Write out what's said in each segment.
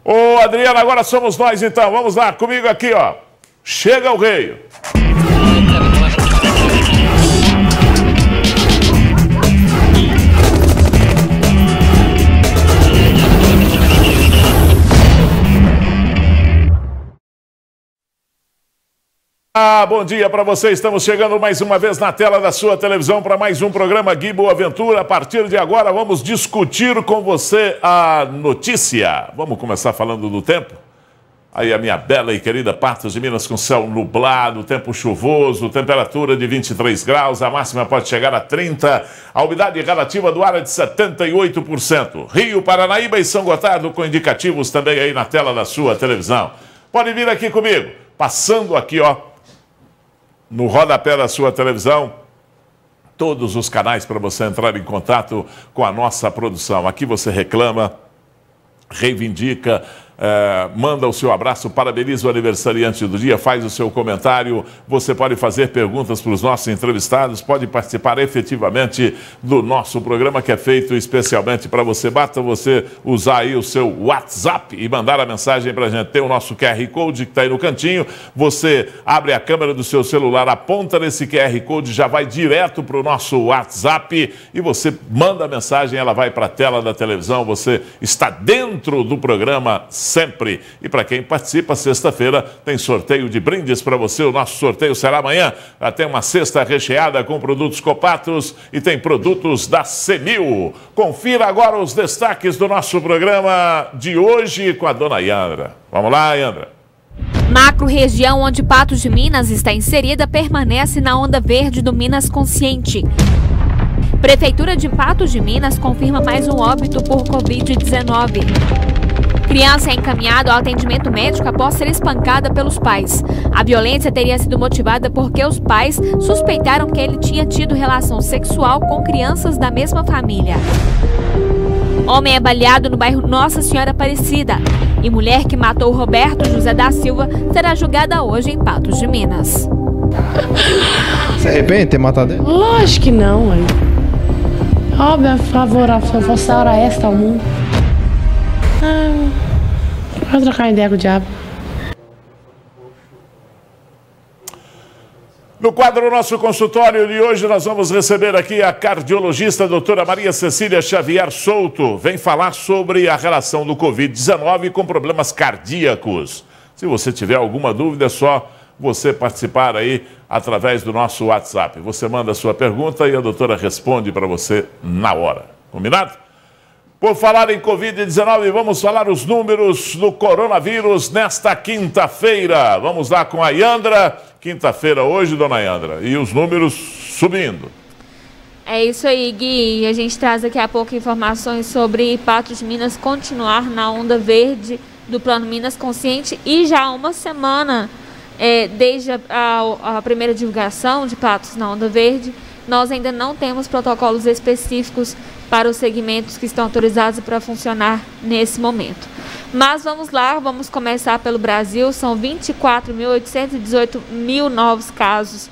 Ô, Adriano, agora somos nós então. Vamos lá, comigo aqui, ó. Chega o rei. Bom dia para você. Estamos chegando mais uma vez na tela da sua televisão para mais um programa Gui Boa Aventura. A partir de agora vamos discutir com você a notícia. Vamos começar falando do tempo? Aí a minha bela e querida Patos de Minas com céu nublado, tempo chuvoso, temperatura de 23 graus, a máxima pode chegar a 30, a umidade relativa do ar é de 78%. Rio, Paranaíba e São Gotardo com indicativos também aí na tela da sua televisão. Pode vir aqui comigo, passando aqui, ó, no rodapé da sua televisão, todos os canais para você entrar em contato com a nossa produção. Aqui você reclama, reivindica, manda o seu abraço, parabeniza o aniversariante do dia, faz o seu comentário. Você pode fazer perguntas para os nossos entrevistados, pode participar efetivamente do nosso programa que é feito especialmente para você. Basta você usar aí o seu WhatsApp e mandar a mensagem para a gente. Tem o nosso QR Code que está aí no cantinho. Você abre a câmera do seu celular, aponta nesse QR Code, já vai direto para o nosso WhatsApp e você manda a mensagem, ela vai para a tela da televisão. Você está dentro do programa sempre. E para quem participa, sexta-feira tem sorteio de brindes para você. O nosso sorteio será amanhã. Tem uma cesta recheada com produtos Copatos e tem produtos da Cenil. Confira agora os destaques do nosso programa de hoje com a dona Yandra. Vamos lá, Yandra. Macro-região onde Patos de Minas está inserida permanece na onda verde do Minas Consciente. Prefeitura de Patos de Minas confirma mais um óbito por Covid-19. Criança é encaminhada ao atendimento médico após ser espancada pelos pais. A violência teria sido motivada porque os pais suspeitaram que ele tinha tido relação sexual com crianças da mesma família. Homem é baleado no bairro Nossa Senhora Aparecida. E mulher que matou Roberto José da Silva será julgada hoje em Patos de Minas. Se arrepende de ter matado ele? Lógico que não, mãe. Óbvio, é favorável, se eu fosse a hora esta ao mundo. Vai trocar ideia com o diabo. No quadro Nosso Consultório de hoje, nós vamos receber aqui a cardiologista doutora Maria Cecília Xavier Souto. Vem falar sobre a relação do Covid-19 com problemas cardíacos. Se você tiver alguma dúvida, é só você participar aí através do nosso WhatsApp. Você manda a sua pergunta e a doutora responde para você na hora. Combinado? Por falar em Covid-19, vamos falar os números do coronavírus nesta quinta-feira. Vamos lá com a Yandra. Quinta-feira hoje, dona Yandra. E os números subindo. É isso aí, Gui. A gente traz daqui a pouco informações sobre Patos de Minas continuar na onda verde do Plano Minas Consciente. E já há uma semana, desde a primeira divulgação de Patos na onda verde, nós ainda não temos protocolos específicos para os segmentos que estão autorizados para funcionar nesse momento. Mas vamos lá, vamos começar pelo Brasil. São 24.818 novos casos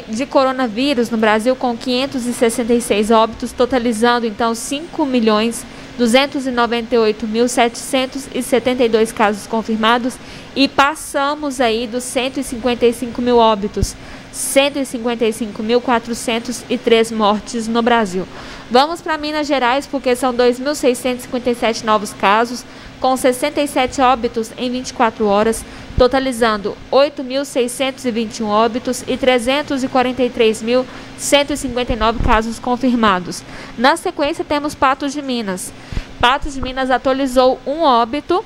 de coronavírus no Brasil, com 566 óbitos, totalizando então 5.298.772 casos confirmados e passamos aí dos 155 mil óbitos. 155.403 mortes no Brasil. Vamos para Minas Gerais, porque são 2.657 novos casos, com 67 óbitos em 24 horas, totalizando 8.621 óbitos e 343.159 casos confirmados. Na sequência, temos Patos de Minas. Patos de Minas atualizou um óbito.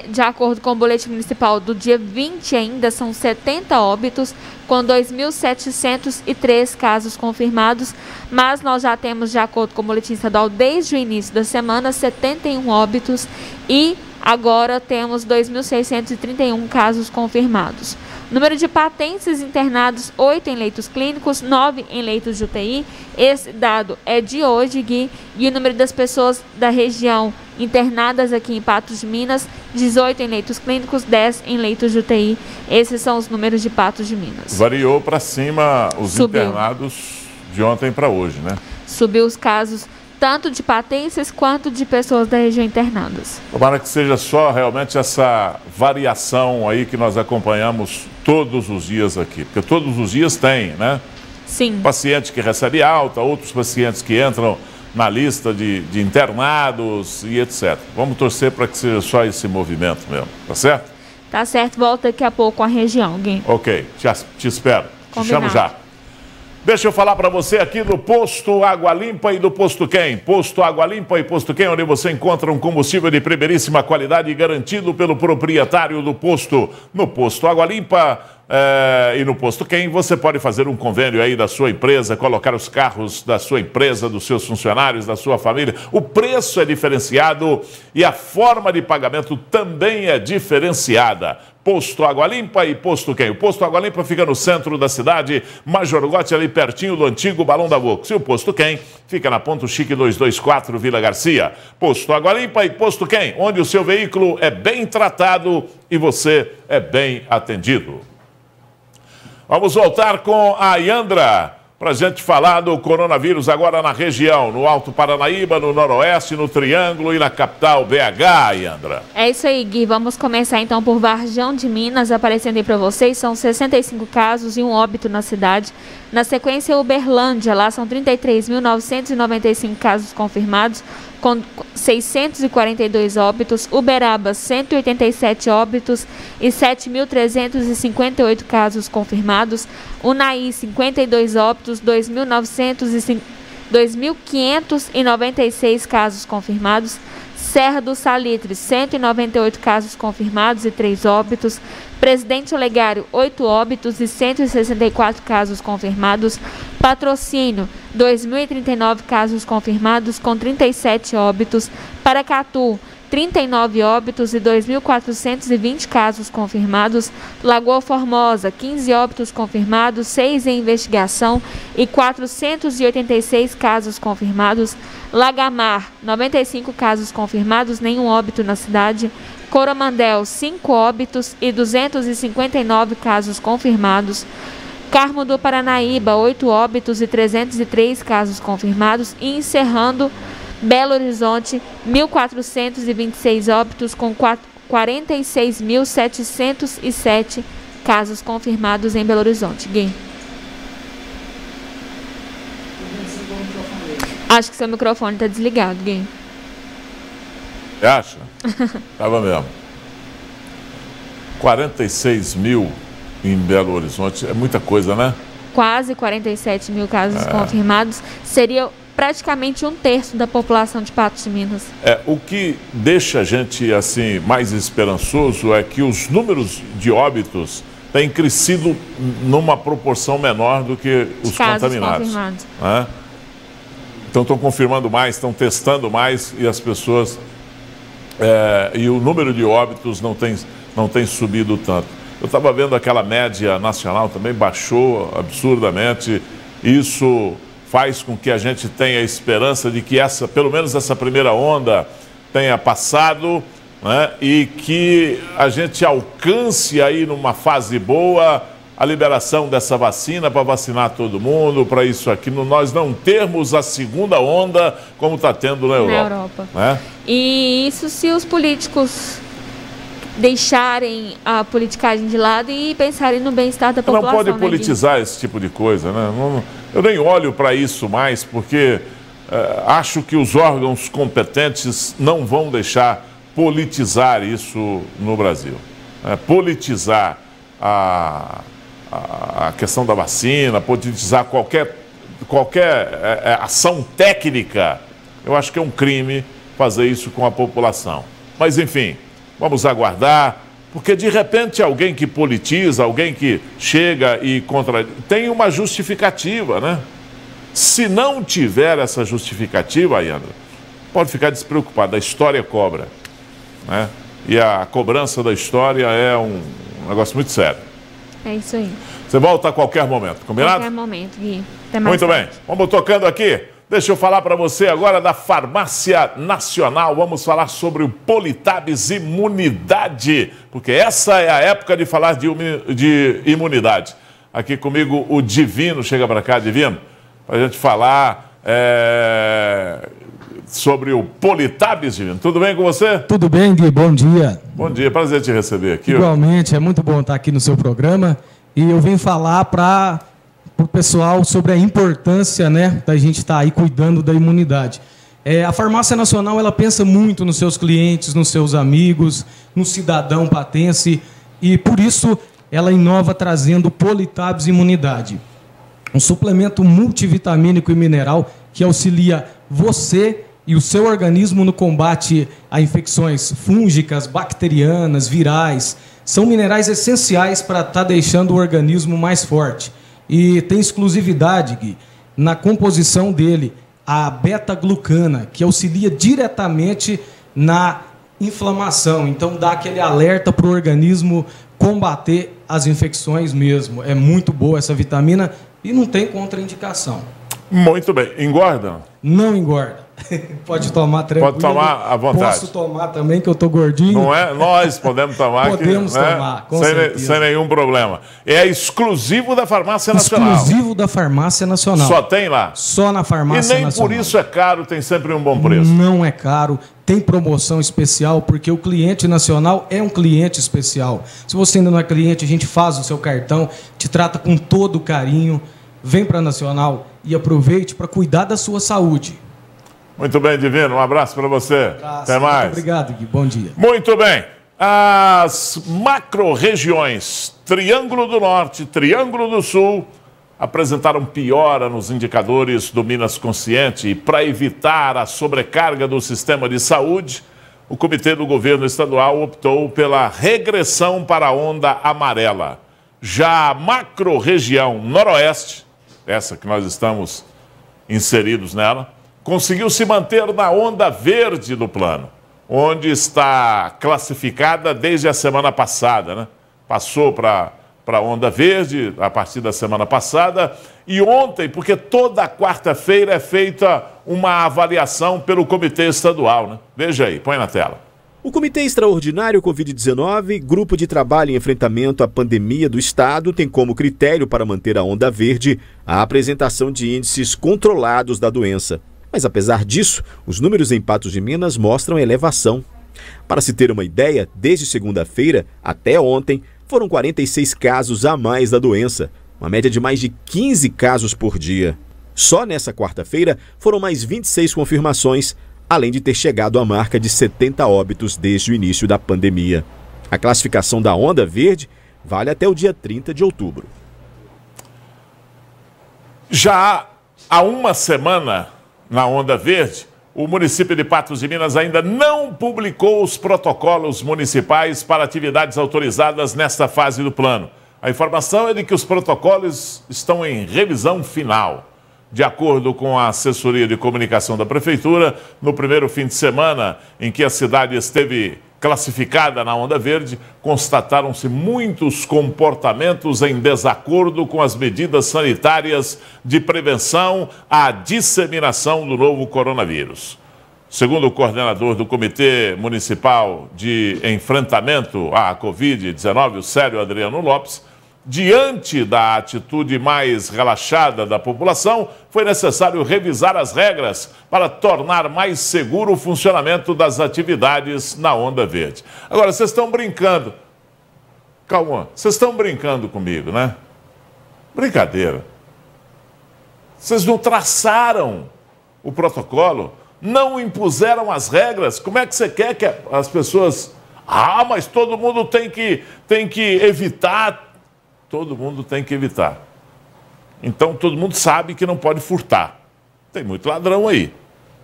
De acordo com o boletim municipal do dia 20 ainda, são 70 óbitos, com 2.703 casos confirmados, mas nós já temos, de acordo com o boletim estadual, desde o início da semana, 71 óbitos e agora temos 2.631 casos confirmados. Número de patenses internados, 8 em leitos clínicos, 9 em leitos de UTI. Esse dado é de hoje, Gui. E o número das pessoas da região internadas aqui em Patos de Minas, 18 em leitos clínicos, 10 em leitos de UTI. Esses são os números de Patos de Minas. Variou para cima os internados de ontem para hoje, né? Subiu os casos tanto de patenses quanto de pessoas da região internadas. Tomara que seja só realmente essa variação aí que nós acompanhamos todos os dias aqui, porque todos os dias tem, né? Sim. Paciente que recebe alta, outros pacientes que entram na lista de internados e etc. Vamos torcer para que seja só esse movimento mesmo, tá certo? Tá certo, volta daqui a pouco com a região, Gui. Ok, te espero. Combinado. Te chamo já. Deixa eu falar para você aqui do Posto Água Limpa e do Posto Quem. Posto Água Limpa e Posto Quem, onde você encontra um combustível de primeiríssima qualidade garantido pelo proprietário do posto. No Posto Água Limpa e no Posto Quem, você pode fazer um convênio aí da sua empresa, colocar os carros da sua empresa, dos seus funcionários, da sua família. O preço é diferenciado e a forma de pagamento também é diferenciada. Posto Água Limpa e Posto Quem. O Posto Água Limpa fica no centro da cidade, Major Gotti, ali pertinho do antigo Balão da Vox. E o Posto Quem fica na Ponto Chique 224, Vila Garcia. Posto Água Limpa e Posto Quem, onde o seu veículo é bem tratado e você é bem atendido. Vamos voltar com a Yandra para a gente falar do coronavírus agora na região, no Alto Paranaíba, no Noroeste, no Triângulo e na capital BH, Yandra. É isso aí, Gui. Vamos começar então por Varjão de Minas, aparecendo aí para vocês. São 65 casos e um óbito na cidade. Na sequência, Uberlândia, lá são 33.995 casos confirmados, com 642 óbitos. Uberaba, 187 óbitos e 7.358 casos confirmados. Unaí, 52 óbitos, 2.596 casos confirmados. Serra do Salitre, 198 casos confirmados e 3 óbitos. Presidente Olegário, 8 óbitos e 164 casos confirmados. Patrocínio, 2.039 casos confirmados com 37 óbitos. Paracatu, 39 óbitos e 2.420 casos confirmados. Lagoa Formosa, 15 óbitos confirmados, 6 em investigação e 486 casos confirmados. Lagamar, 95 casos confirmados, nenhum óbito na cidade. Coromandel, 5 óbitos e 259 casos confirmados. Carmo do Paranaíba, 8 óbitos e 303 casos confirmados. E encerrando, Belo Horizonte, 1.426 óbitos com 46.707 casos confirmados em Belo Horizonte. Gui. Acho que seu microfone está desligado, Gui. Você acha? Tava mesmo. 46 mil em Belo Horizonte, é muita coisa, né? Quase 47 mil casos confirmados. Seria praticamente 1/3 da população de Patos de Minas. O que deixa a gente assim mais esperançoso é que os números de óbitos têm crescido numa proporção menor do que os contaminados. Confirmados. Né? Então estão confirmando mais, estão testando mais e as pessoas e o número de óbitos não tem subido tanto. Eu estava vendo aquela média nacional também baixou absurdamente. Isso faz com que a gente tenha esperança de que pelo menos essa primeira onda tenha passado, né? E que a gente alcance aí numa fase boa a liberação dessa vacina para vacinar todo mundo, para isso aqui, nós não termos a segunda onda como está tendo na Europa. Né? E isso se os políticos deixarem a politicagem de lado e pensarem no bem-estar da população. Não pode politizar esse tipo de coisa, né? Eu nem olho para isso mais, porque acho que os órgãos competentes não vão deixar politizar isso no Brasil. Politizar a questão da vacina, politizar qualquer ação técnica, eu acho que é um crime fazer isso com a população. Mas, enfim, vamos aguardar, porque de repente alguém que politiza, alguém que chega e tem uma justificativa, né? Se não tiver essa justificativa, Ayandra, pode ficar despreocupado, a história cobra, né? E a cobrança da história é um negócio muito sério. É isso aí. Você volta a qualquer momento, combinado? A qualquer momento, Gui. Até mais Muito bem, vamos tocando aqui. Deixa eu falar para você agora da Farmácia Nacional. Vamos falar sobre o Politabs Imunidade, porque essa é a época de falar de imunidade. Aqui comigo o Divino, chega para cá, Divino, para a gente falar sobre o Politabs, Divino. Tudo bem com você? Tudo bem, Gui, bom dia. Bom dia, prazer te receber aqui. Igualmente, é muito bom estar aqui no seu programa e eu vim falar para o pessoal sobre a importância, né, da gente estar aí cuidando da imunidade. A Farmácia Nacional, ela pensa muito nos seus clientes, nos seus amigos, no cidadão patense e por isso ela inova trazendo o Politabs Imunidade, um suplemento multivitamínico e mineral que auxilia você e o seu organismo no combate a infecções fúngicas, bacterianas, virais. São minerais essenciais para estar deixando o organismo mais forte. E tem exclusividade, Gui, na composição dele, a beta-glucana, que auxilia diretamente na inflamação. Então dá aquele alerta para o organismo combater as infecções mesmo. É muito boa essa vitamina e não tem contraindicação. Muito bem. Engorda? Não engorda. Pode tomar tranquilo. Pode tomar à vontade. Posso tomar também, que eu estou gordinho. Não é? Nós podemos tomar. Podemos tomar, com certeza. Sem nenhum problema. É exclusivo da Farmácia Nacional. Exclusivo da Farmácia Nacional. Só tem lá? Só na Farmácia Nacional. E nem por isso é caro, tem sempre um bom preço. Não é caro, tem promoção especial, porque o cliente nacional é um cliente especial. Se você ainda não é cliente, a gente faz o seu cartão, te trata com todo carinho. Vem para a Nacional e aproveite para cuidar da sua saúde. Muito bem, Divino. Um abraço para você. Até mais. Muito obrigado, Gui. Bom dia. Muito bem. As macro-regiões Triângulo do Norte, Triângulo do Sul, apresentaram piora nos indicadores do Minas Consciente. E para evitar a sobrecarga do sistema de saúde, o Comitê do Governo Estadual optou pela regressão para a onda amarela. Já a macro-região Noroeste, essa que nós estamos inseridos nela, conseguiu se manter na onda verde do plano, onde está classificada desde a semana passada, né? Passou para a onda verde a partir da semana passada e ontem, porque toda quarta-feira é feita uma avaliação pelo Comitê Estadual, né? Veja aí, põe na tela. O Comitê Extraordinário Covid-19, grupo de trabalho em enfrentamento à pandemia do Estado, tem como critério para manter a onda verde a apresentação de índices controlados da doença. Mas apesar disso, os números em Patos de Minas mostram elevação. Para se ter uma ideia, desde segunda-feira até ontem, foram 46 casos a mais da doença, uma média de mais de 15 casos por dia. Só nessa quarta-feira foram mais 26 confirmações, além de ter chegado à marca de 70 óbitos desde o início da pandemia. A classificação da onda verde vale até o dia 30 de outubro. Já há uma semana, na onda verde, o município de Patos de Minas ainda não publicou os protocolos municipais para atividades autorizadas nesta fase do plano. A informação é de que os protocolos estão em revisão final. De acordo com a assessoria de comunicação da Prefeitura, no primeiro fim de semana em que a cidade esteve classificada na onda verde, constataram-se muitos comportamentos em desacordo com as medidas sanitárias de prevenção à disseminação do novo coronavírus. Segundo o coordenador do Comitê Municipal de Enfrentamento à Covid-19, o Célio Adriano Lopes, diante da atitude mais relaxada da população, foi necessário revisar as regras para tornar mais seguro o funcionamento das atividades na onda verde. Agora, vocês estão brincando. Calma, vocês estão brincando comigo, né? Brincadeira. Vocês não traçaram o protocolo, não impuseram as regras. Como é que você quer que as pessoas... Ah, mas todo mundo tem que evitar... Todo mundo tem que evitar. Então, todo mundo sabe que não pode furtar. Tem muito ladrão aí.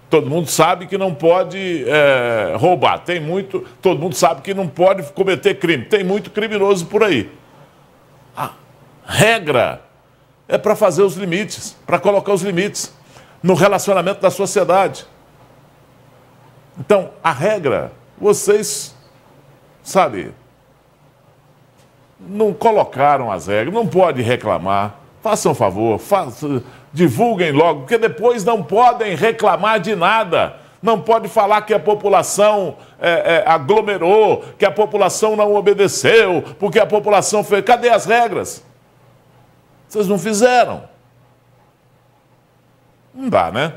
Todo mundo sabe que não pode roubar. Todo mundo sabe que não pode cometer crime. Tem muito criminoso por aí. A regra é para fazer os limites, para colocar os limites no relacionamento da sociedade. Então, a regra, vocês, sabe... não colocaram as regras, não pode reclamar. Façam um favor, divulguem logo, porque depois não podem reclamar de nada. Não pode falar que a população aglomerou, que a população não obedeceu, porque a população fez... Cadê as regras? Vocês não fizeram. Não dá, né?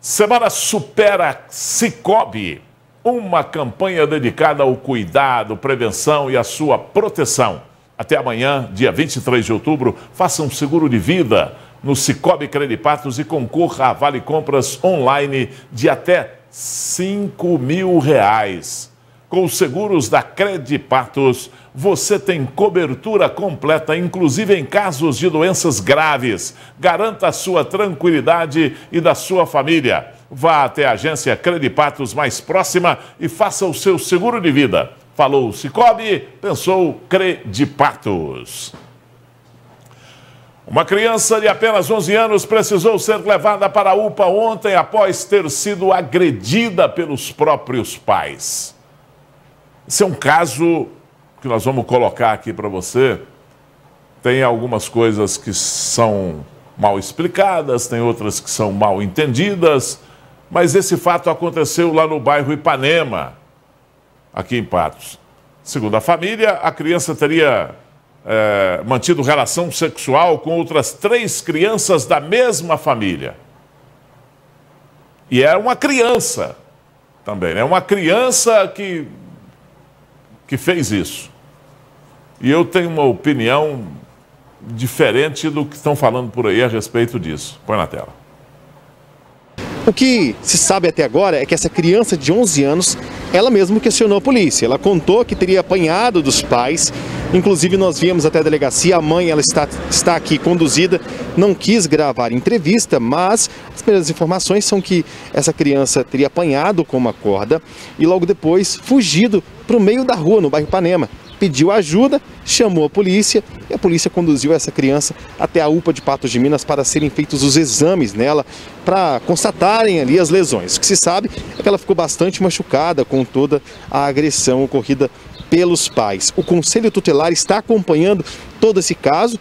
Semana Supera Sicoob, uma campanha dedicada ao cuidado, prevenção e à sua proteção. Até amanhã, dia 23 de outubro, faça um seguro de vida no Sicoob Credipatos e concorra a vale compras online de até R$5.000. Com os seguros da Credipatos, você tem cobertura completa, inclusive em casos de doenças graves. Garanta a sua tranquilidade e da sua família. Vá até a agência Credipatos mais próxima e faça o seu seguro de vida. Falou Sicoob, pensou Credipatos. Uma criança de apenas 11 anos precisou ser levada para a UPA ontem após ter sido agredida pelos próprios pais. Esse é um caso que nós vamos colocar aqui para você. Tem algumas coisas que são mal explicadas, tem outras que são mal entendidas, mas esse fato aconteceu lá no bairro Ipanema, aqui em Patos. Segundo a família, a criança teria mantido relação sexual com outras 3 crianças da mesma família. E era uma criança também, né? Uma criança que fez isso. E eu tenho uma opinião diferente do que estão falando por aí a respeito disso. Põe na tela. O que se sabe até agora é que essa criança de 11 anos, ela mesma questionou a polícia. Ela contou que teria apanhado dos pais. Inclusive, nós viemos até a delegacia, a mãe ela está aqui conduzida, não quis gravar entrevista, mas as primeiras informações são que essa criança teria apanhado com uma corda e logo depois fugido para o meio da rua, no bairro Ipanema. Pediu ajuda, chamou a polícia e a polícia conduziu essa criança até a UPA de Patos de Minas para serem feitos os exames nela, para constatarem ali as lesões. O que se sabe é que ela ficou bastante machucada com toda a agressão ocorrida pelos pais. O Conselho Tutelar está acompanhando todo esse caso.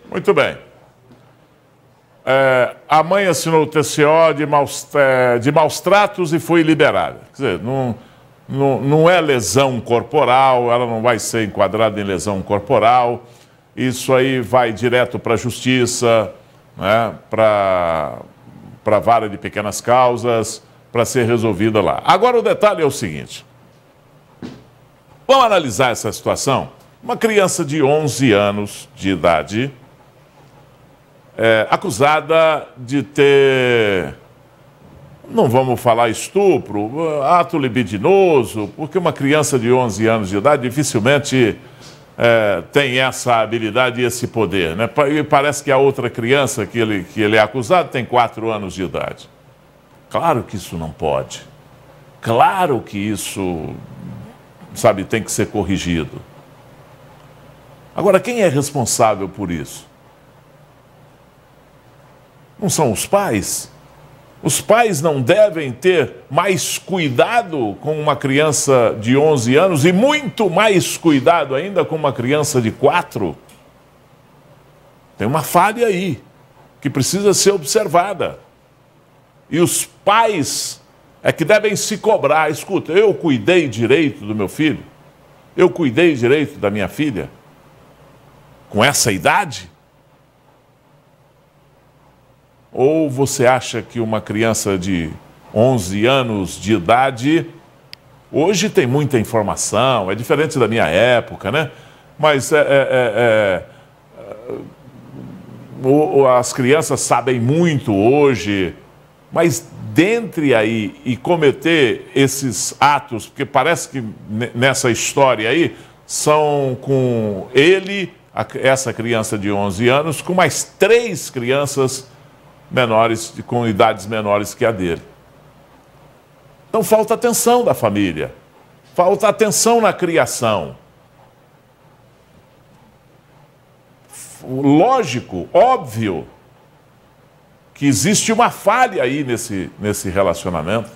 Muito bem. A mãe assinou o TCO de maus tratos e foi liberada. Quer dizer, não é lesão corporal, ela não vai ser enquadrada em lesão corporal. Isso aí vai direto para a justiça, né, para a vara de pequenas causas, para ser resolvida lá. Agora o detalhe é o seguinte. Vamos analisar essa situação? Uma criança de 11 anos de idade, acusada de ter, não vamos falar estupro, ato libidinoso, porque uma criança de 11 anos de idade dificilmente tem essa habilidade e esse poder, né? E parece que a outra criança que ele é acusado tem 4 anos de idade. Claro que isso não pode. Claro que isso, sabe, tem que ser corrigido. Agora, quem é responsável por isso? Não são os pais? Os pais não devem ter mais cuidado com uma criança de 11 anos e muito mais cuidado ainda com uma criança de 4? Tem uma falha aí que precisa ser observada. E os pais é que devem se cobrar. Escuta, eu cuidei direito do meu filho? Eu cuidei direito da minha filha? Com essa idade? Ou você acha que uma criança de 11 anos de idade, hoje tem muita informação, é diferente da minha época, né? Mas as crianças sabem muito hoje, mas dentre aí e cometer esses atos, porque parece que nessa história aí, são com ele, essa criança de 11 anos, com mais 3 crianças menores, com idades menores que a dele. Então falta atenção da família, falta atenção na criação. Lógico, óbvio, que existe uma falha aí nesse relacionamento,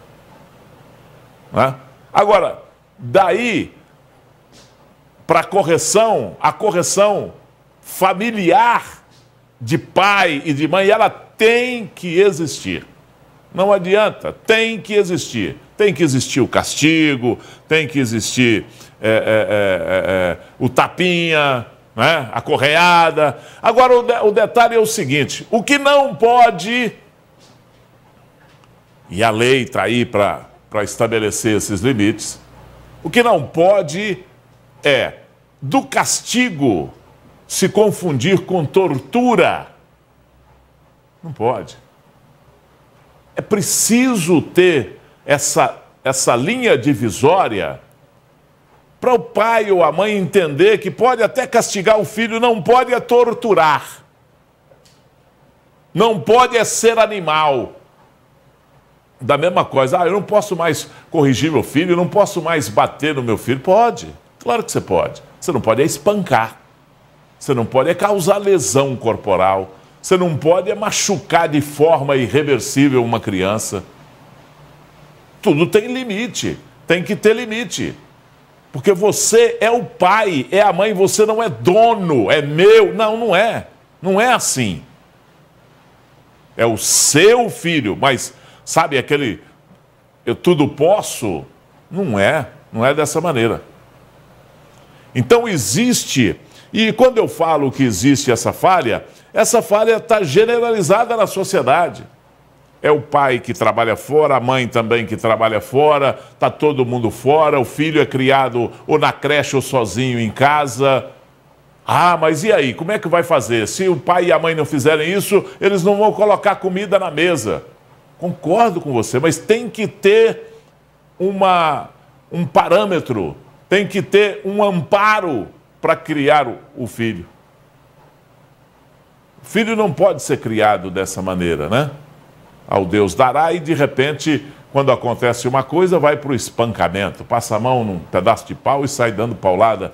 né? Agora, daí para a correção familiar de pai e de mãe, ela tem que existir. Não adianta, tem que existir. Tem que existir o castigo, tem que existir o tapinha, né? Acorreada. Agora, o detalhe é o seguinte, o que não pode, e a lei está aí para estabelecer esses limites, o que não pode é do castigo se confundir com tortura. Não pode. É preciso ter essa linha divisória para o pai ou a mãe entender que pode até castigar o filho, não pode é torturar. Não pode é ser animal. Da mesma coisa, eu não posso mais corrigir meu filho, eu não posso mais bater no meu filho. Pode, claro que você pode. Você não pode é espancar. Você não pode é causar lesão corporal. Você não pode é machucar de forma irreversível uma criança. Tudo tem limite, tem que ter limite. Porque você é o pai, é a mãe, você não é dono, é meu. Não, não é. Não é assim. É o seu filho, mas sabe aquele eu tudo posso? Não é dessa maneira. Então existe, e quando eu falo que existe essa falha está generalizada na sociedade. É o pai que trabalha fora, a mãe também que trabalha fora, está todo mundo fora, o filho é criado ou na creche ou sozinho em casa. Ah, mas e aí, como é que vai fazer? Se o pai e a mãe não fizerem isso, eles não vão colocar comida na mesa. Concordo com você, mas tem que ter um parâmetro, tem que ter um amparo para criar o filho. O filho não pode ser criado dessa maneira, né? Ao Deus dará e de repente, quando acontece uma coisa, vai para o espancamento, passa a mão num pedaço de pau e sai dando paulada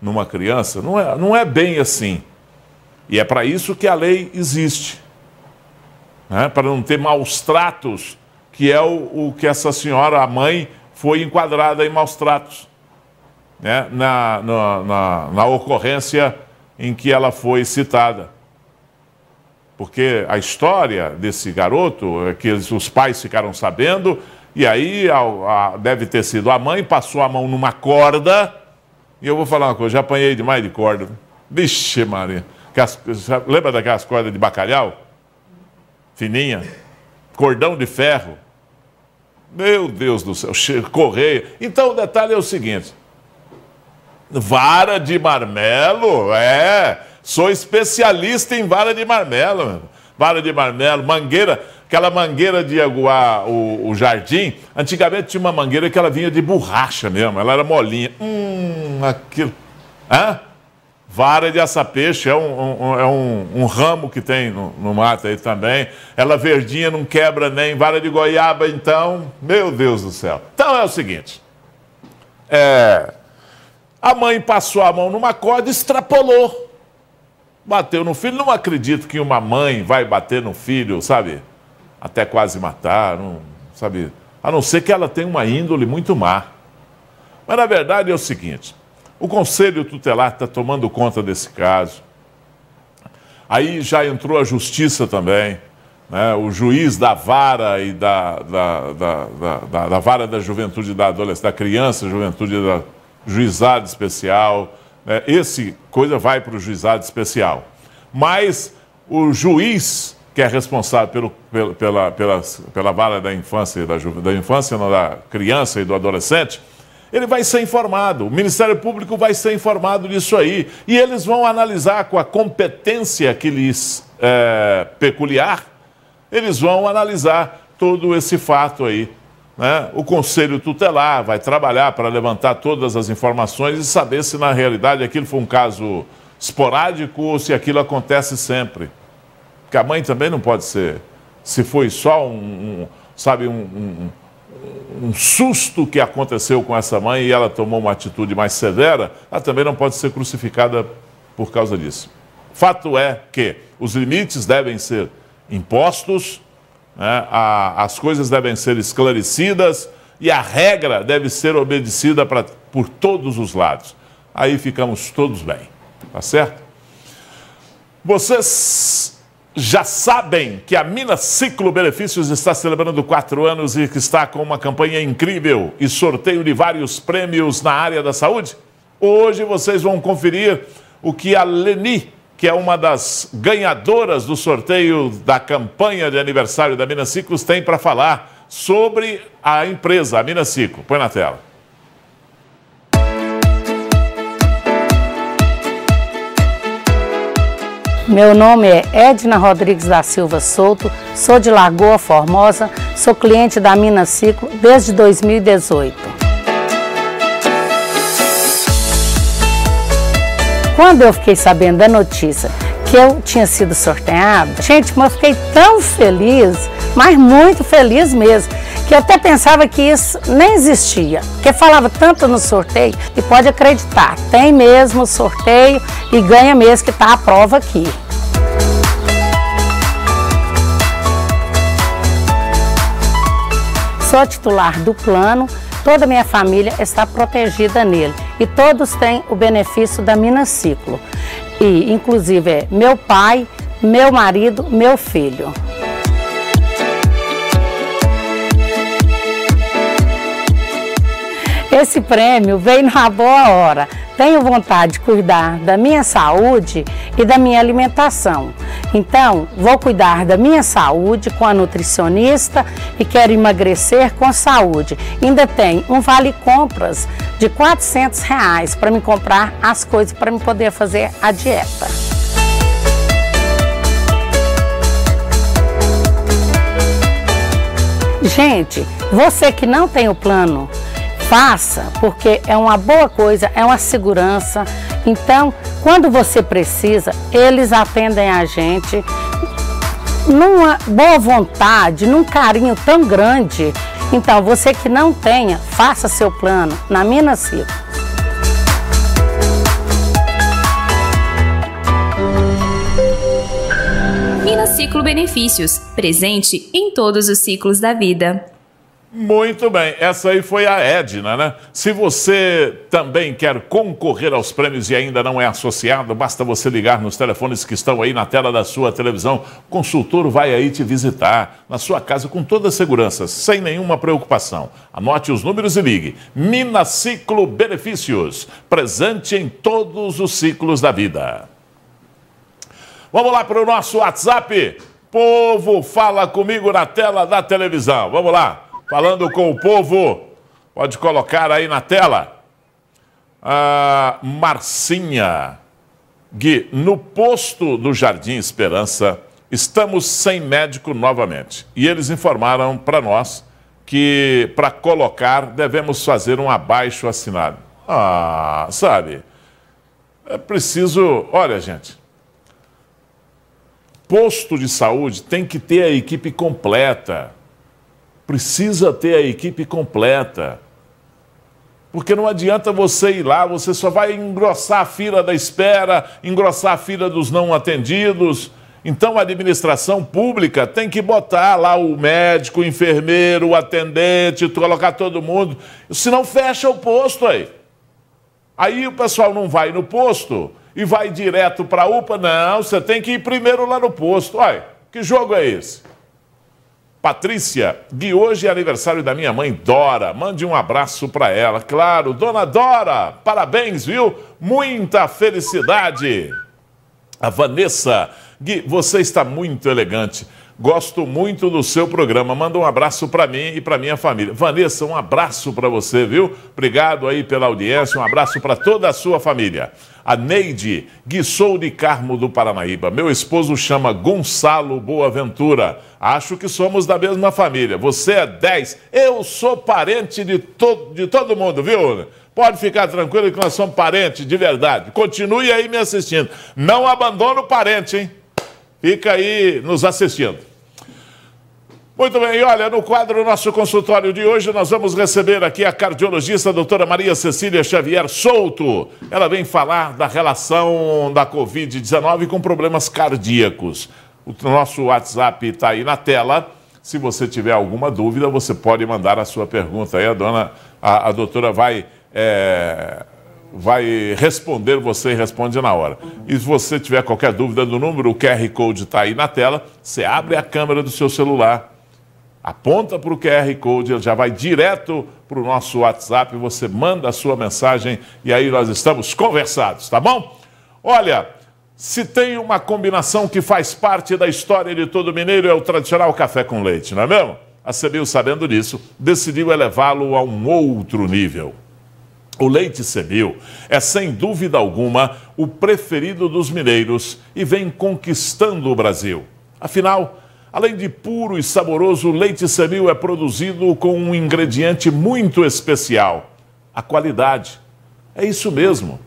numa criança. Não é bem assim. E é para isso que a lei existe. Né? Para não ter maus tratos, que é o que essa senhora, a mãe, foi enquadrada em maus tratos. Né? Na ocorrência em que ela foi citada. Porque a história desse garoto é que os pais ficaram sabendo, e aí deve ter sido a mãe, passou a mão numa corda, e eu vou falar uma coisa, já apanhei demais de corda. Vixe Maria, lembra daquelas cordas de bacalhau? Fininha, cordão de ferro. Meu Deus do céu, correia. Então o detalhe é o seguinte, vara de marmelo, sou especialista em vara de marmelo, meu. Vara de marmelo, mangueira, aquela mangueira de aguar o jardim, antigamente tinha uma mangueira que ela vinha de borracha mesmo, ela era molinha. Aquilo. Vara de assapeixe, é um ramo que tem no mato aí também. Ela verdinha, não quebra nem. Vara de goiaba, então, meu Deus do céu. Então é o seguinte, a mãe passou a mão numa corda e extrapolou. Bateu no filho. Não acredito que uma mãe vai bater no filho, sabe? Até quase matar, não, sabe? A não ser que ela tenha uma índole muito má. Mas na verdade é o seguinte, o Conselho Tutelar está tomando conta desse caso. Aí já entrou a Justiça também, né? O juiz da vara e da vara da juventude da adolescência, da criança, juventude da juizado especial, né? Esse coisa vai para o juizado especial. Mas o juiz que é responsável pela vara da infância, da infância, não, da criança e do adolescente, ele vai ser informado, o Ministério Público vai ser informado disso aí, e eles vão analisar com a competência que lhes é peculiar, eles vão analisar todo esse fato aí, né? O Conselho Tutelar vai trabalhar para levantar todas as informações e saber se na realidade aquilo foi um caso esporádico ou se aquilo acontece sempre. Porque a mãe também não pode ser, se foi só um susto que aconteceu com essa mãe e ela tomou uma atitude mais severa, ela também não pode ser crucificada por causa disso. Fato é que os limites devem ser impostos, né? As coisas devem ser esclarecidas e a regra deve ser obedecida por todos os lados. Aí ficamos todos bem, tá certo? Vocês já sabem que a Minas Ciclo Benefícios está celebrando 4 anos e que está com uma campanha incrível e sorteio de vários prêmios na área da saúde? Hoje vocês vão conferir o que a Leni, que é uma das ganhadoras do sorteio da campanha de aniversário da Minaciclos, tem para falar sobre a empresa, a Minaciclo. Põe na tela. Meu nome é Edna Rodrigues da Silva Souto, sou de Lagoa Formosa, sou cliente da Minaciclo desde 2018. Quando eu fiquei sabendo da notícia que eu tinha sido sorteada, gente, mas eu fiquei tão feliz, mas muito feliz mesmo, que eu até pensava que isso nem existia, porque falava tanto no sorteio, e pode acreditar, tem mesmo sorteio e ganha mesmo, que está a prova aqui. Sou titular do plano, toda a minha família está protegida nele e todos têm o benefício da Minaciclo, e inclusive é meu pai, meu marido, meu filho. Esse prêmio veio na boa hora. Tenho vontade de cuidar da minha saúde e da minha alimentação. Então, vou cuidar da minha saúde com a nutricionista e quero emagrecer com saúde. Ainda tem um vale-compras de R$400 para me comprar as coisas para me poder fazer a dieta. Gente, você que não tem o plano, faça, porque é uma boa coisa, é uma segurança. Então, quando você precisa, eles atendem a gente numa boa vontade, num carinho tão grande. Então, você que não tenha, faça seu plano na Minaciclo. Minaciclo Benefícios, presente em todos os ciclos da vida. Muito bem, essa aí foi a Edna, né? Se você também quer concorrer aos prêmios e ainda não é associado, basta você ligar nos telefones que estão aí na tela da sua televisão. O consultor vai aí te visitar na sua casa com toda a segurança, sem nenhuma preocupação. Anote os números e ligue. Minaciclo Benefícios, presente em todos os ciclos da vida. Vamos lá para o nosso WhatsApp. Povo, fala comigo na tela da televisão. Vamos lá. Falando com o povo, pode colocar aí na tela. Marcinha. Gui, no posto do Jardim Esperança, estamos sem médico novamente. E eles informaram para nós que para colocar devemos fazer um abaixo-assinado. Sabe, é preciso... Olha, gente, posto de saúde tem que ter a equipe completa. Precisa ter a equipe completa. Porque não adianta você ir lá, você só vai engrossar a fila da espera, engrossar a fila dos não atendidos. Então a administração pública tem que botar lá o médico, o enfermeiro, o atendente, colocar todo mundo. Senão fecha o posto aí. Aí o pessoal não vai no posto e vai direto para a UPA. Não, você tem que ir primeiro lá no posto. Olha, que jogo é esse? Patrícia, Gui, hoje é aniversário da minha mãe Dora, mande um abraço para ela. Claro, dona Dora, parabéns, viu? Muita felicidade. A Vanessa, Gui, você está muito elegante, gosto muito do seu programa, manda um abraço para mim e para minha família. Vanessa, um abraço para você, viu? Obrigado aí pela audiência, um abraço para toda a sua família. A Neide, Gui, sou de Carmo do Paranaíba. Meu esposo chama Gonçalo Boaventura. Acho que somos da mesma família. Você é 10. Eu sou parente de todo mundo, viu? Pode ficar tranquilo que nós somos parentes de verdade. Continue aí me assistindo. Não abandona o parente, hein? Fica aí nos assistindo. Muito bem, e olha, no quadro do nosso consultório de hoje, nós vamos receber aqui a cardiologista a doutora Maria Cecília Xavier Souto. Ela vem falar da relação da Covid-19 com problemas cardíacos. O nosso WhatsApp está aí na tela. Se você tiver alguma dúvida, você pode mandar a sua pergunta aí. A doutora vai responder, você responde na hora. E se você tiver qualquer dúvida do número, o QR Code está aí na tela. Você abre a câmera do seu celular, aponta para o QR Code, ele já vai direto para o nosso WhatsApp, você manda a sua mensagem e aí nós estamos conversados, tá bom? Olha, se tem uma combinação que faz parte da história de todo mineiro, é o tradicional café com leite, não é mesmo? A Semil, sabendo disso, decidiu elevá-lo a um outro nível. O leite Semil é, sem dúvida alguma, o preferido dos mineiros e vem conquistando o Brasil. Afinal, além de puro e saboroso, o leite Semil é produzido com um ingrediente muito especial: a qualidade. É isso mesmo.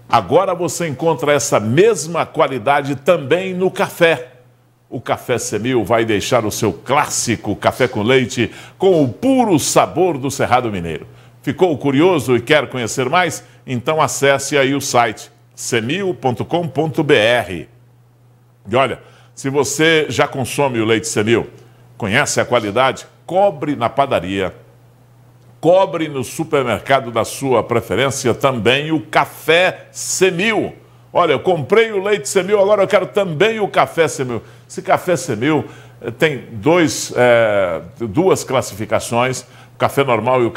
Agora você encontra essa mesma qualidade também no café. O café Semil vai deixar o seu clássico café com leite com o puro sabor do Cerrado Mineiro. Ficou curioso e quer conhecer mais? Então acesse aí o site semil.com.br. E olha, se você já consome o leite Semil, conhece a qualidade, cobre na padaria, cobre no supermercado da sua preferência também o café Semil. Olha, eu comprei o leite Semil, agora eu quero também o café Semil. Esse café Semil tem duas classificações, o café normal e o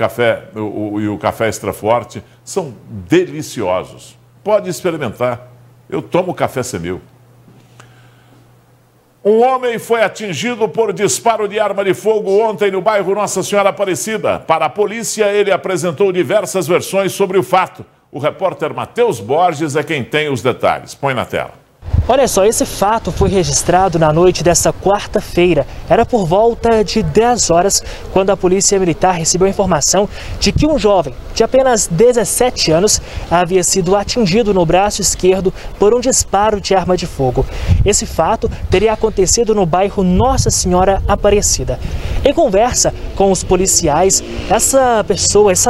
café extra forte. São deliciosos. Pode experimentar. Eu tomo café Semil. Um homem foi atingido por disparo de arma de fogo ontem no bairro Nossa Senhora Aparecida. Para a polícia, ele apresentou diversas versões sobre o fato. O repórter Matheus Borges é quem tem os detalhes. Põe na tela. Olha só, esse fato foi registrado na noite dessa quarta-feira. Era por volta de 10 horas, quando a Polícia Militar recebeu a informação de que um jovem de apenas 17 anos havia sido atingido no braço esquerdo por um disparo de arma de fogo. Esse fato teria acontecido no bairro Nossa Senhora Aparecida. Em conversa com os policiais, essa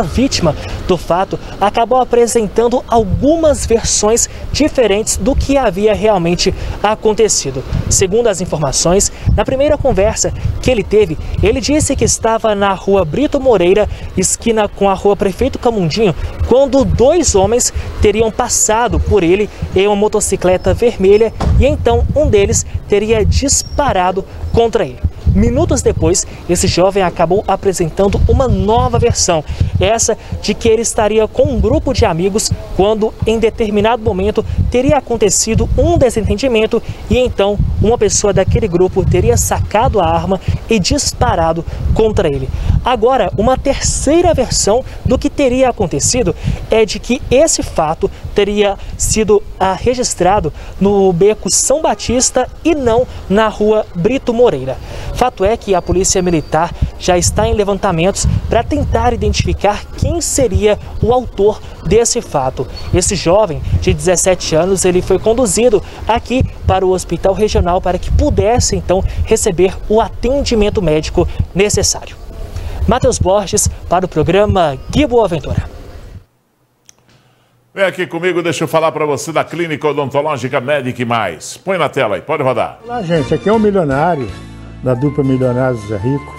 vítima do fato, acabou apresentando algumas versões diferentes do que havia realmente acontecido. Segundo as informações, na primeira conversa que ele teve, ele disse que estava na rua Brito Moreira, esquina com a rua Prefeito Camundinho, quando dois homens teriam passado por ele em uma motocicleta vermelha e então um deles teria disparado contra ele. Minutos depois, esse jovem acabou apresentando uma nova versão, essa de que ele estaria com um grupo de amigos quando, em determinado momento, teria acontecido um desentendimento e então uma pessoa daquele grupo teria sacado a arma e disparado contra ele. Agora, uma terceira versão do que teria acontecido é de que esse fato teria sido registrado no beco São Batista e não na rua Brito Moreira. Fato é que a Polícia Militar já está em levantamentos para tentar identificar quem seria o autor desse fato. Esse jovem de 17 anos, ele foi conduzido aqui para o Hospital Regional para que pudesse então receber o atendimento médico necessário. Matheus Borges para o programa Gui Boa Ventura. Vem aqui comigo, deixa eu falar para você da Clínica Odontológica Medic Mais. Põe na tela aí, pode rodar. Olá, gente, aqui é o Milionário, da dupla Milionários Zé Rico.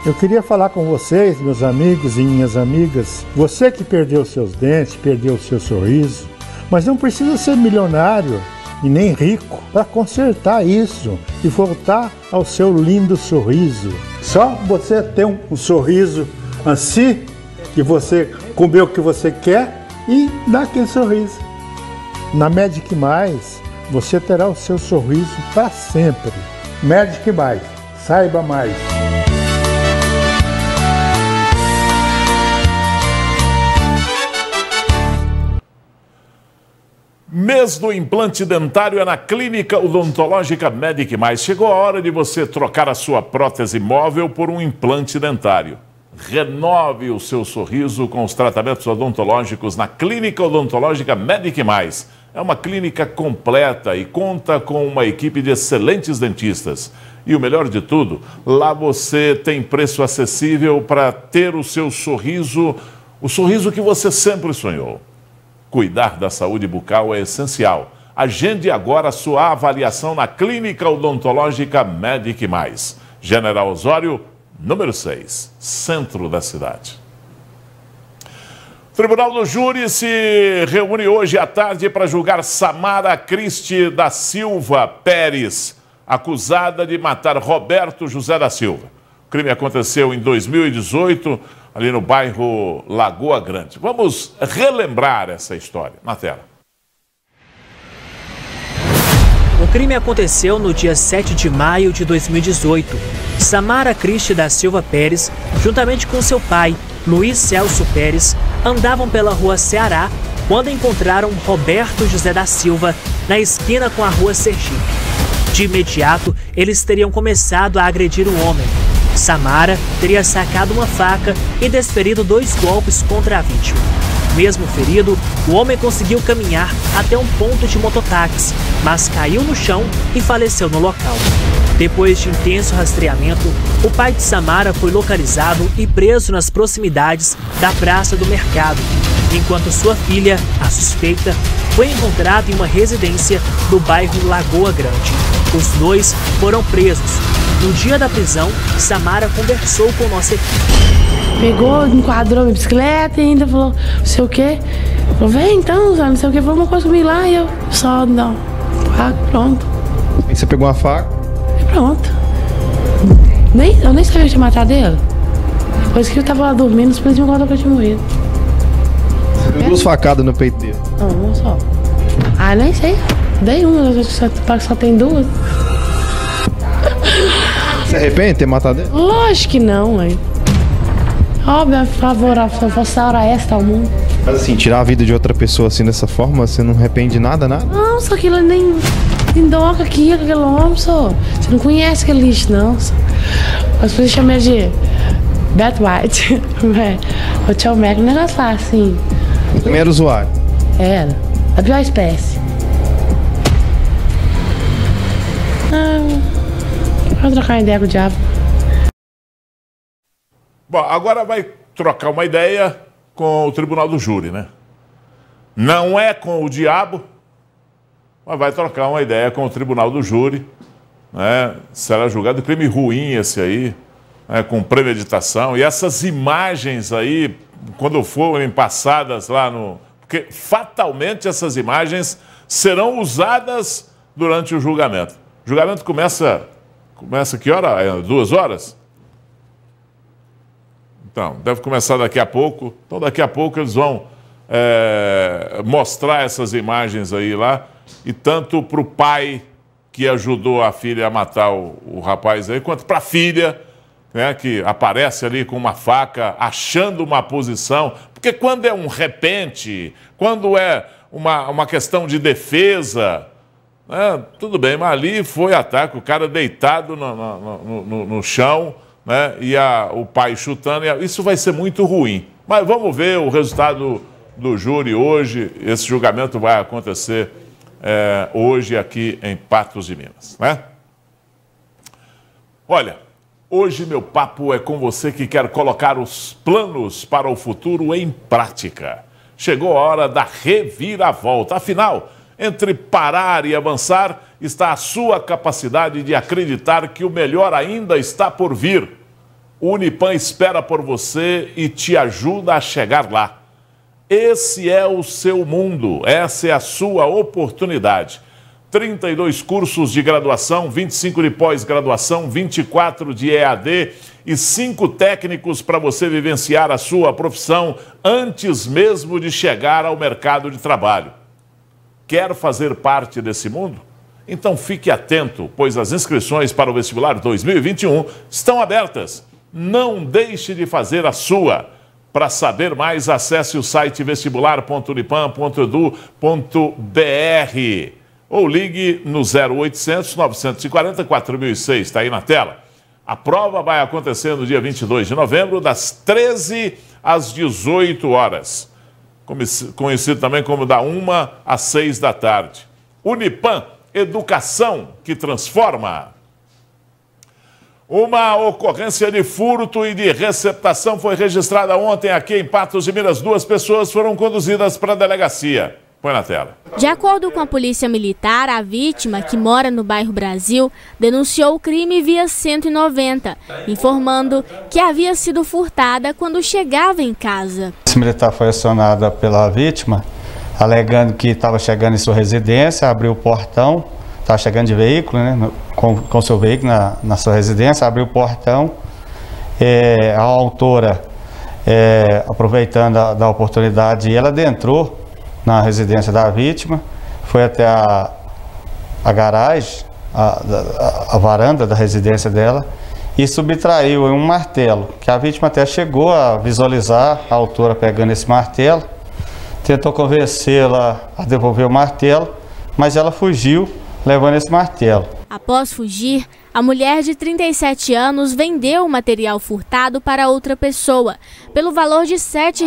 Eu queria falar com vocês, meus amigos e minhas amigas, você que perdeu seus dentes, perdeu o seu sorriso, mas não precisa ser milionário e nem rico para consertar isso e voltar ao seu lindo sorriso. Só você ter um sorriso assim, que você comer o que você quer e dar aquele sorriso. Na Medic Mais, você terá o seu sorriso para sempre. Medic Mais, saiba mais. Mês do implante dentário é na Clínica Odontológica Medic Mais. Chegou a hora de você trocar a sua prótese móvel por um implante dentário. Renove o seu sorriso com os tratamentos odontológicos na Clínica Odontológica Medic Mais. É uma clínica completa e conta com uma equipe de excelentes dentistas. E o melhor de tudo, lá você tem preço acessível para ter o seu sorriso, o sorriso que você sempre sonhou. Cuidar da saúde bucal é essencial. Agende agora a sua avaliação na Clínica Odontológica Medic Mais. General Osório, número 6, centro da cidade. O Tribunal do Júri se reúne hoje à tarde para julgar Samara Cristi da Silva Pérez, acusada de matar Roberto José da Silva. O crime aconteceu em 2018, ali no bairro Lagoa Grande. Vamos relembrar essa história na tela. crime aconteceu no dia 7 de maio de 2018. Samara Cristi da Silva Pérez, juntamente com seu pai, Luiz Celso Pérez, andavam pela rua Ceará quando encontraram Roberto José da Silva na esquina com a rua Sergipe. De imediato, eles teriam começado a agredir o homem. Samara teria sacado uma faca e desferido 2 golpes contra a vítima. Mesmo ferido, o homem conseguiu caminhar até um ponto de mototáxi, mas caiu no chão e faleceu no local. Depois de intenso rastreamento, o pai de Samara foi localizado e preso nas proximidades da Praça do Mercado, enquanto sua filha, a suspeita, foi encontrada em uma residência do bairro Lagoa Grande. Os 2 foram presos. No dia da prisão, Samara conversou com nossa equipe. Pegou, enquadrou minha bicicleta e ainda falou, não sei o quê. Falou, vem então, não sei o quê, falou uma coisa comigo lá e eu só, não, pronto. E você pegou uma faca? E pronto. Eu nem sabia que tinha matado ele. Depois que eu tava lá dormindo, os polícias me contaram que eu tinha morrido. Você deu 2 facadas no peito dele? Não, uma só. Ah, nem sei. Dei uma, só tem 2. Você arrepende de ter matado ele? Lógico que não, mãe. Óbvio, é favorável, se fosse a hora esta ao mundo. Mas assim, tirar a vida de outra pessoa assim dessa forma, você não arrepende de nada, nada? Não, só aquilo nem doca aqui, aquele homem, só. Você não conhece aquele lixo, não. Só. As pessoas chamam ele de Bad White. O Tchau Mac, um negócio lá, assim. Também era usuário? Era. A pior espécie. Vou trocar ideia com o diabo. Bom, agora vai trocar uma ideia com o Tribunal do Júri, né? Não é com o diabo, mas vai trocar uma ideia com o Tribunal do Júri, né? Será julgado crime ruim esse aí, né? Com premeditação. E essas imagens aí, quando forem passadas lá no... Porque fatalmente essas imagens serão usadas durante o julgamento. O julgamento começa que hora? 2 horas? Então, deve começar daqui a pouco. Então, daqui a pouco eles vão mostrar essas imagens aí lá. E tanto para o pai que ajudou a filha a matar o rapaz aí, quanto para a filha, né, que aparece ali com uma faca, achando uma posição. Porque quando é um repente, quando é uma questão de defesa, né, tudo bem, mas ali foi ataque, o cara deitado no chão, né, e o pai chutando, isso vai ser muito ruim. Mas vamos ver o resultado do júri hoje. Esse julgamento vai acontecer hoje aqui em Patos de Minas, né? Olha, hoje meu papo é com você que quer colocar os planos para o futuro em prática. Chegou a hora da reviravolta. Afinal, entre parar e avançar está a sua capacidade de acreditar que o melhor ainda está por vir. O Unipan espera por você e te ajuda a chegar lá. Esse é o seu mundo, essa é a sua oportunidade. 32 cursos de graduação, 25 de pós-graduação, 24 de EAD e 5 técnicos para você vivenciar a sua profissão antes mesmo de chegar ao mercado de trabalho. Quer fazer parte desse mundo? Então fique atento, pois as inscrições para o vestibular 2021 estão abertas. Não deixe de fazer a sua. Para saber mais, acesse o site vestibular.unipan.edu.br ou ligue no 0800 940 4006, está aí na tela. A prova vai acontecer no dia 22 de novembro, das 13 às 18 horas. Conhecido também como da 1 às 6 da tarde. Unipan, educação que transforma. Uma ocorrência de furto e de receptação foi registrada ontem aqui em Patos de Minas. 2 pessoas foram conduzidas para a delegacia. Põe na tela. De acordo com a Polícia Militar, a vítima, que mora no bairro Brasil, denunciou o crime via 190, informando que havia sido furtada quando chegava em casa. A Polícia Militar foi acionada pela vítima, alegando que estava chegando em sua residência, abriu o portão, estava chegando de veículo, né, com seu veículo na sua residência, abriu o portão. A autora, aproveitando da oportunidade, ela adentrou na residência da vítima, foi até a garagem, a varanda da residência dela, e subtraiu um martelo, que a vítima até chegou a visualizar a autora pegando esse martelo, tentou convencê-la a devolver o martelo, mas ela fugiu levando esse martelo. Após fugir, a mulher de 37 anos vendeu o material furtado para outra pessoa, pelo valor de R$ 7.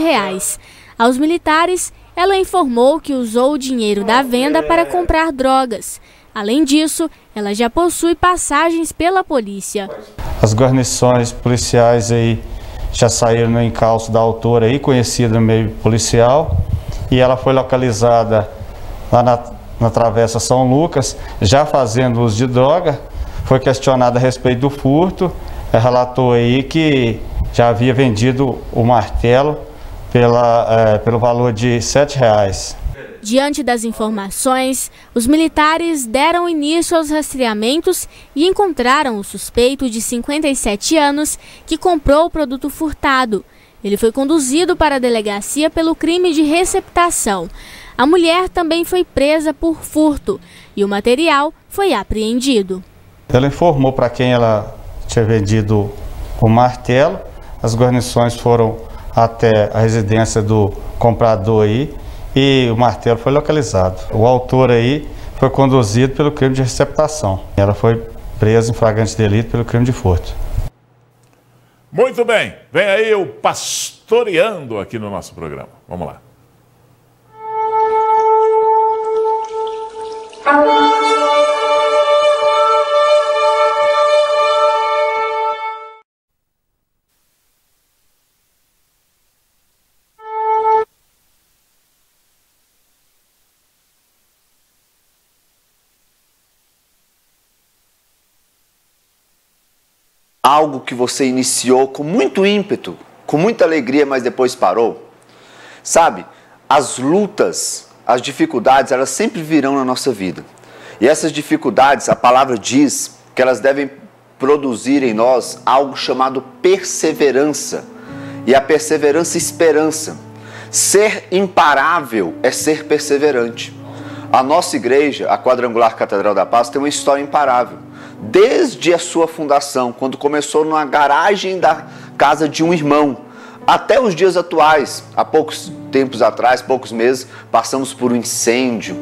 Aos militares, ela informou que usou o dinheiro da venda para comprar drogas. Além disso, ela já possui passagens pela polícia. As guarnições policiais aí já saíram no encalço da autora aí, conhecida no meio policial, e ela foi localizada lá na Travessa São Lucas, já fazendo uso de droga. Foi questionada a respeito do furto, relatou aí que já havia vendido o martelo pelo valor de R$ 7. Diante das informações, os militares deram início aos rastreamentos e encontraram o suspeito de 57 anos que comprou o produto furtado. Ele foi conduzido para a delegacia pelo crime de receptação. A mulher também foi presa por furto e o material foi apreendido. Ela informou para quem ela tinha vendido o martelo. As guarnições foram até a residência do comprador aí e o martelo foi localizado. O autor aí foi conduzido pelo crime de receptação. Ela foi presa em flagrante delito pelo crime de furto. Muito bem, vem aí o Pastoreando aqui no nosso programa. Vamos lá. Algo que você iniciou com muito ímpeto, com muita alegria, mas depois parou. Sabe, as lutas, as dificuldades, elas sempre virão na nossa vida. E essas dificuldades, a palavra diz que elas devem produzir em nós algo chamado perseverança. E a perseverança, esperança. Ser imparável é ser perseverante. A nossa igreja, a Quadrangular Catedral da Paz, tem uma história imparável. Desde a sua fundação, quando começou na garagem da casa de um irmão, até os dias atuais, há poucos tempos atrás, poucos meses, passamos por um incêndio,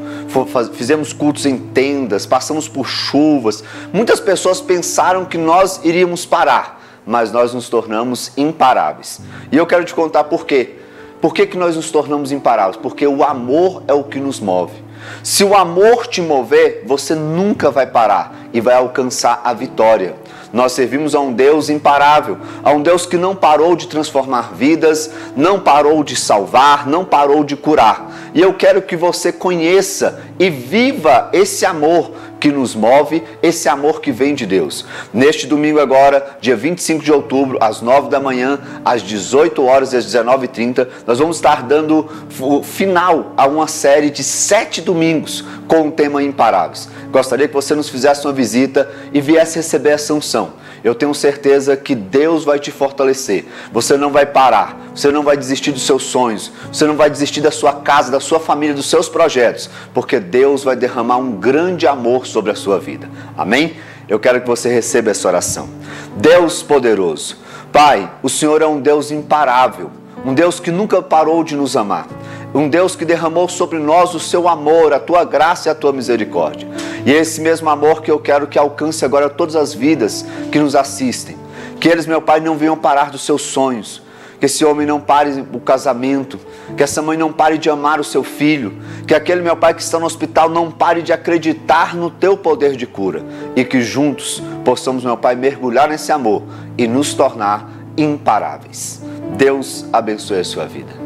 fizemos cultos em tendas, passamos por chuvas. Muitas pessoas pensaram que nós iríamos parar, mas nós nos tornamos imparáveis. E eu quero te contar por quê. Por que nós nos tornamos imparáveis? Porque o amor é o que nos move. Se o amor te mover, você nunca vai parar e vai alcançar a vitória. Nós servimos a um Deus imparável, a um Deus que não parou de transformar vidas, não parou de salvar, não parou de curar. E eu quero que você conheça e viva esse amor que nos move, esse amor que vem de Deus. Neste domingo agora, dia 25 de outubro, às 9 da manhã, às 18 horas e às 19h30, nós vamos estar dando o final a uma série de 7 domingos com o tema Imparáveis. Gostaria que você nos fizesse uma visita e viesse receber essa unção. Eu tenho certeza que Deus vai te fortalecer. Você não vai parar, você não vai desistir dos seus sonhos, você não vai desistir da sua casa, da sua família, dos seus projetos, porque Deus vai derramar um grande amor sobre a sua vida. Amém? Eu quero que você receba essa oração. Deus poderoso, Pai, o Senhor é um Deus imparável, um Deus que nunca parou de nos amar. Um Deus que derramou sobre nós o seu amor, a tua graça e a tua misericórdia. E é esse mesmo amor que eu quero que alcance agora todas as vidas que nos assistem. Que eles, meu Pai, não venham parar dos seus sonhos. Que esse homem não pare o casamento. Que essa mãe não pare de amar o seu filho. Que aquele, meu Pai, que está no hospital não pare de acreditar no teu poder de cura. E que juntos possamos, meu Pai, mergulhar nesse amor e nos tornar imparáveis. Deus abençoe a sua vida.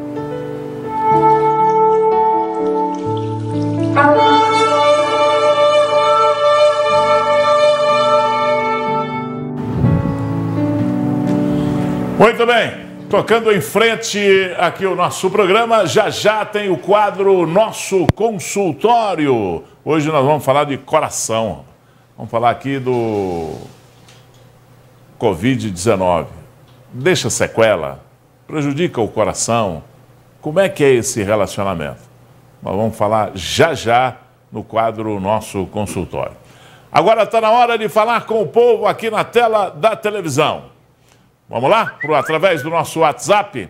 Muito bem, tocando em frente aqui o nosso programa, já tem o quadro Nosso Consultório. Hoje nós vamos falar de coração, vamos falar aqui do Covid-19. Deixa sequela, prejudica o coração, como é que é esse relacionamento? Nós vamos falar já no quadro Nosso Consultório. Agora está na hora de falar com o povo aqui na tela da televisão. Vamos lá? Através do nosso WhatsApp.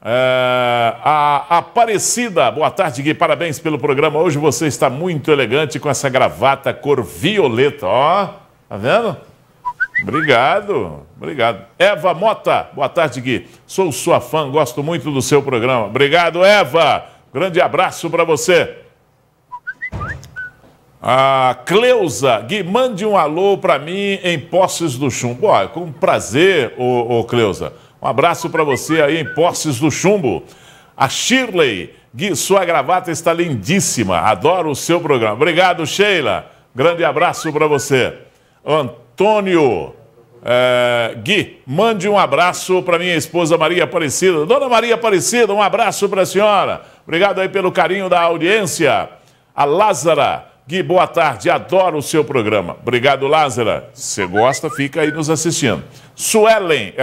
A Aparecida, boa tarde, Gui, parabéns pelo programa. Hoje você está muito elegante com essa gravata cor violeta. Ó, tá vendo? Obrigado, obrigado. Eva Mota, boa tarde, Gui. Sou sua fã, gosto muito do seu programa. Obrigado, Eva. Grande abraço para você. A Cleusa, Gui, mande um alô para mim em Poços do Chumbo. Ó, com prazer, ô Cleusa. Um abraço para você aí em Poços do Chumbo. A Shirley, Gui, sua gravata está lindíssima. Adoro o seu programa. Obrigado, Sheila. Grande abraço para você. Antônio, Gui, mande um abraço para minha esposa Maria Aparecida. Dona Maria Aparecida, um abraço para a senhora. Obrigado aí pelo carinho da audiência. A Lázara, Gui, boa tarde, adoro o seu programa. Obrigado, Lázara. Se você gosta, fica aí nos assistindo. Suelene,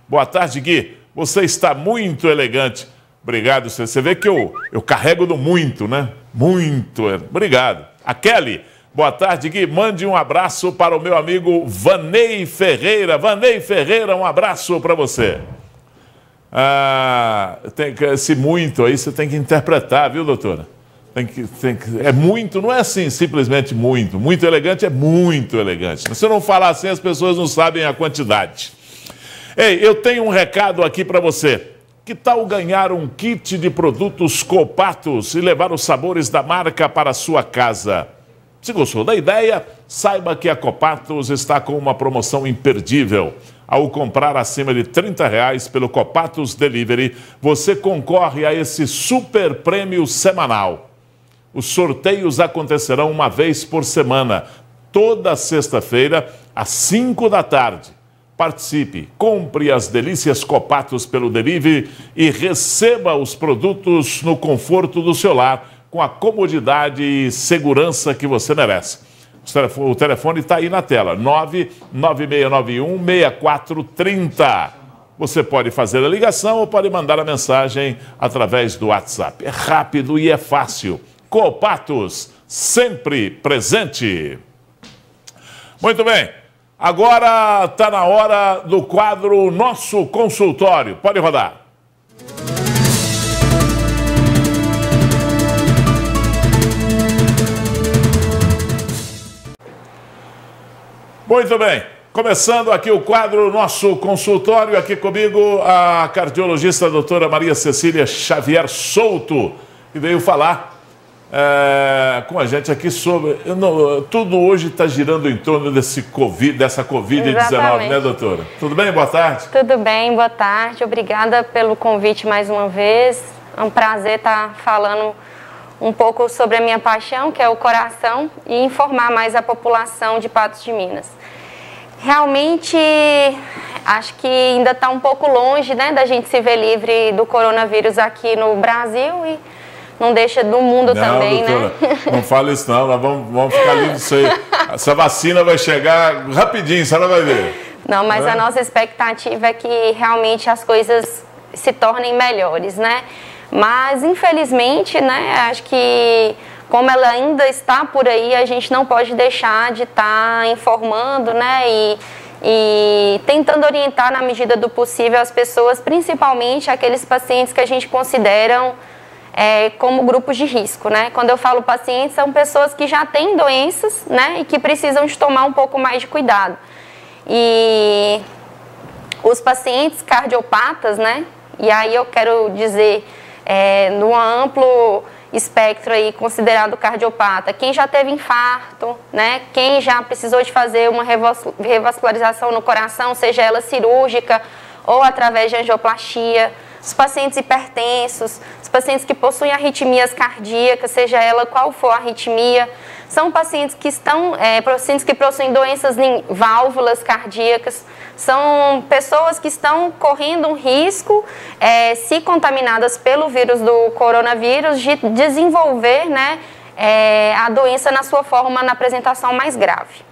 boa tarde, Gui. Você está muito elegante. Obrigado. Você vê que eu carrego no muito, né? Muito. Obrigado. A Kelly, boa tarde, Gui. Mande um abraço para o meu amigo Vanei Ferreira. Vanei Ferreira, um abraço para você. Esse muito aí você tem que interpretar, viu, doutora? É muito, não é assim, simplesmente muito. Muito elegante é muito elegante. Se eu não falar assim, as pessoas não sabem a quantidade. Ei, eu tenho um recado aqui para você. Que tal ganhar um kit de produtos Copatos e levar os sabores da marca para a sua casa? Se gostou da ideia, saiba que a Copatos está com uma promoção imperdível. Ao comprar acima de R$30 pelo Copatos Delivery, você concorre a esse super prêmio semanal. Os sorteios acontecerão uma vez por semana, toda sexta-feira, às 5 da tarde. Participe, compre as delícias Copatos pelo delivery e receba os produtos no conforto do seu lar, com a comodidade e segurança que você merece. O telefone está aí na tela, 99691-6430. Você pode fazer a ligação ou pode mandar a mensagem através do WhatsApp. É rápido e é fácil. Copatos, sempre presente. Muito bem, agora está na hora do quadro Nosso Consultório. Pode rodar. Muito bem, começando aqui o quadro Nosso Consultório, aqui comigo a cardiologista a doutora Maria Cecília Xavier Souto, que veio falar com a gente aqui sobre... tudo hoje está girando em torno dessa Covid-19, né, doutora? Tudo bem? Boa tarde. Tudo bem, boa tarde. Obrigada pelo convite mais uma vez. É um prazer estar falando um pouco sobre a minha paixão, que é o coração, e informar mais a população de Patos de Minas. Realmente, acho que ainda está um pouco longe, né, da gente se ver livre do coronavírus aqui no Brasil e não deixa do mundo também, doutora, né? Não fala isso não, nós vamos ficar livres disso aí. Essa vacina vai chegar rapidinho, a senhora vai ver. Não, mas a nossa expectativa é que realmente as coisas se tornem melhores, né? Mas, infelizmente, né, acho que como ela ainda está por aí, a gente não pode deixar de estar informando, né, e tentando orientar na medida do possível as pessoas, principalmente aqueles pacientes que a gente considera como grupos de risco, né? Quando eu falo pacientes, são pessoas que já têm doenças, né, e que precisam de tomar um pouco mais de cuidado. E os pacientes cardiopatas, né, e aí eu quero dizer, no amplo espectro aí considerado cardiopata, quem já teve infarto, né, quem já precisou de fazer uma revascularização no coração, seja ela cirúrgica ou através de angioplastia, os pacientes hipertensos, os pacientes que possuem arritmias cardíacas, seja ela qual for a arritmia, são pacientes que pacientes que possuem doenças em válvulas cardíacas, são pessoas que estão correndo um risco, se contaminadas pelo vírus do coronavírus, de desenvolver, né, a doença na sua forma, na apresentação mais grave.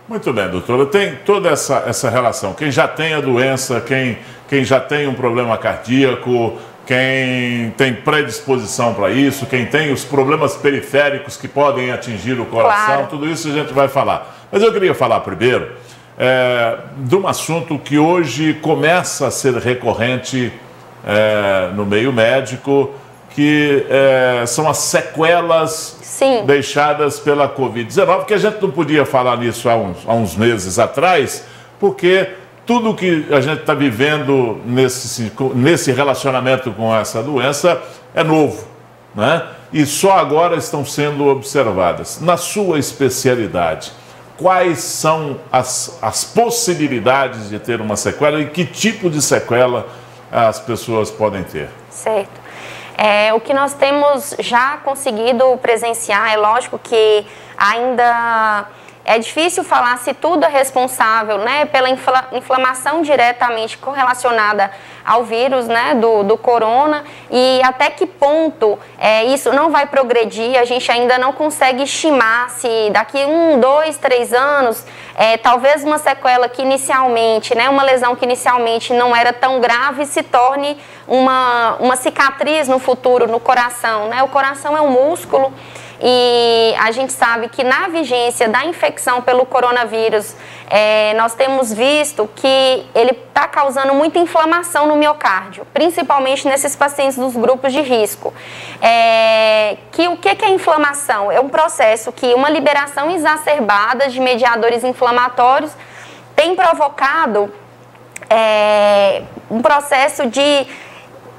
Muito bem, doutora. Tem toda essa relação. Quem já tem a doença, quem já tem um problema cardíaco, quem tem predisposição para isso, quem tem os problemas periféricos que podem atingir o coração, claro. Tudo isso a gente vai falar. Mas eu queria falar primeiro de um assunto que hoje começa a ser recorrente no meio médico, que são as sequelas deixadas pela Covid-19, que a gente não podia falar nisso há uns meses atrás, porque tudo que a gente está vivendo nesse relacionamento com essa doença é novo, né? E só agora estão sendo observadas. Na sua especialidade, quais são as possibilidades de ter uma sequela e que tipo de sequela as pessoas podem ter? Certo. O que nós temos já conseguido presenciar, é lógico que ainda é difícil falar se tudo é responsável, né, pela inflamação diretamente correlacionada ao vírus, né, do corona, e até que ponto isso não vai progredir. A gente ainda não consegue estimar se daqui 1, 2, 3 anos, talvez uma sequela que inicialmente, né, uma lesão que inicialmente não era tão grave, se torne uma cicatriz no futuro, no coração, né? O coração é um músculo, e a gente sabe que na vigência da infecção pelo coronavírus, nós temos visto que ele está causando muita inflamação no miocárdio, principalmente nesses pacientes dos grupos de risco. O que é inflamação? É um processo que uma liberação exacerbada de mediadores inflamatórios tem provocado um processo de,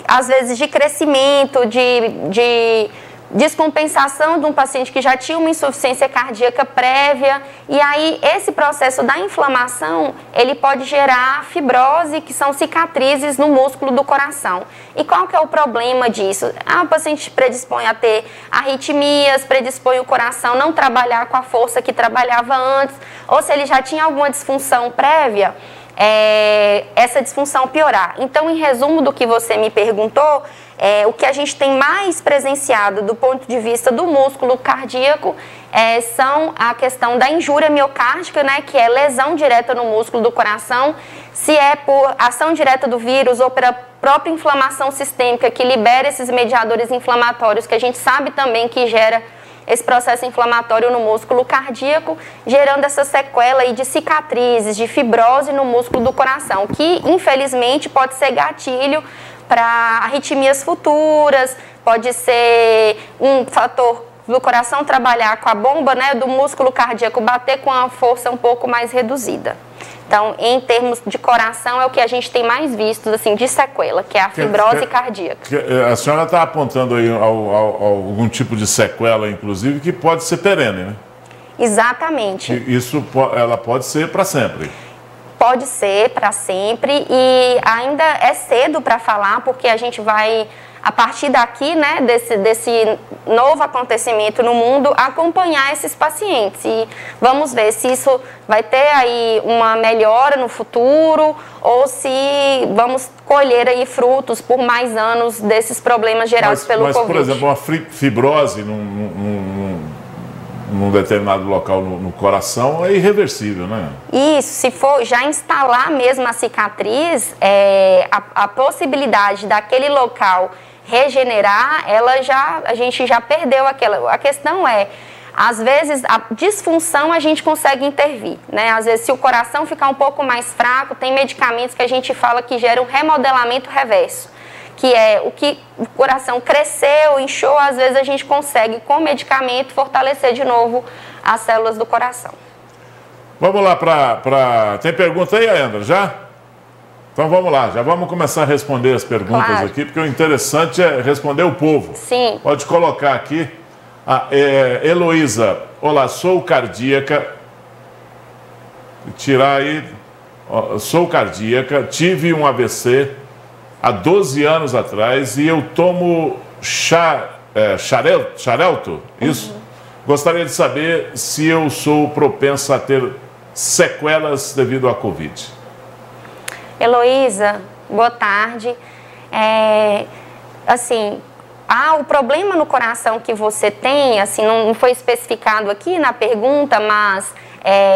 às vezes, de crescimento, de descompensação de um paciente que já tinha uma insuficiência cardíaca prévia, e aí esse processo da inflamação, ele pode gerar fibrose, que são cicatrizes no músculo do coração. E qual que é o problema disso? O paciente predispõe a ter arritmias, predispõe o coração a não trabalhar com a força que trabalhava antes, ou se ele já tinha alguma disfunção prévia, essa disfunção piorar. Então, em resumo do que você me perguntou, o que a gente tem mais presenciado do ponto de vista do músculo cardíaco são a questão da injúria miocárdica, né, que é lesão direta no músculo do coração, se é por ação direta do vírus ou pela própria inflamação sistêmica que libera esses mediadores inflamatórios, que a gente sabe também que gera esse processo inflamatório no músculo cardíaco, gerando essa sequela aí de cicatrizes, de fibrose no músculo do coração, que infelizmente pode ser gatilho para arritmias futuras, pode ser um fator do coração trabalhar com a bomba, né, do músculo cardíaco bater com a força um pouco mais reduzida. Então, em termos de coração, é o que a gente tem mais visto, assim, de sequela, que é a fibrose cardíaca. A senhora está apontando aí algum tipo de sequela, inclusive, que pode ser perene, né? Exatamente. Ela pode ser para sempre. Pode ser para sempre, e ainda é cedo para falar, porque a gente vai, a partir daqui, né, desse novo acontecimento no mundo, acompanhar esses pacientes. E vamos ver se isso vai ter aí uma melhora no futuro, ou se vamos colher aí frutos por mais anos desses problemas gerados pelo Covid. Mas, por exemplo, uma fibrose num determinado local no coração é irreversível, né? Isso, se for já instalar mesmo a cicatriz, a possibilidade daquele local regenerar, a gente já perdeu aquela. A questão é, às vezes, a disfunção a gente consegue intervir, né? Às vezes, se o coração ficar um pouco mais fraco, tem medicamentos que a gente fala que geram remodelamento reverso, que é o que o coração cresceu, inchou, às vezes a gente consegue, com medicamento, fortalecer de novo as células do coração. Vamos lá Tem pergunta aí, André, já? Então vamos lá, já vamos começar a responder as perguntas aqui, porque o interessante é responder o povo. Sim. Pode colocar aqui. Heloísa, olá, sou cardíaca. Tirar aí. Sou cardíaca, tive um AVC há 12 anos atrás e eu tomo xarelto, isso? Gostaria de saber se eu sou propensa a ter sequelas devido à Covid. Heloísa, boa tarde. O problema no coração que você tem, assim, não foi especificado aqui na pergunta, mas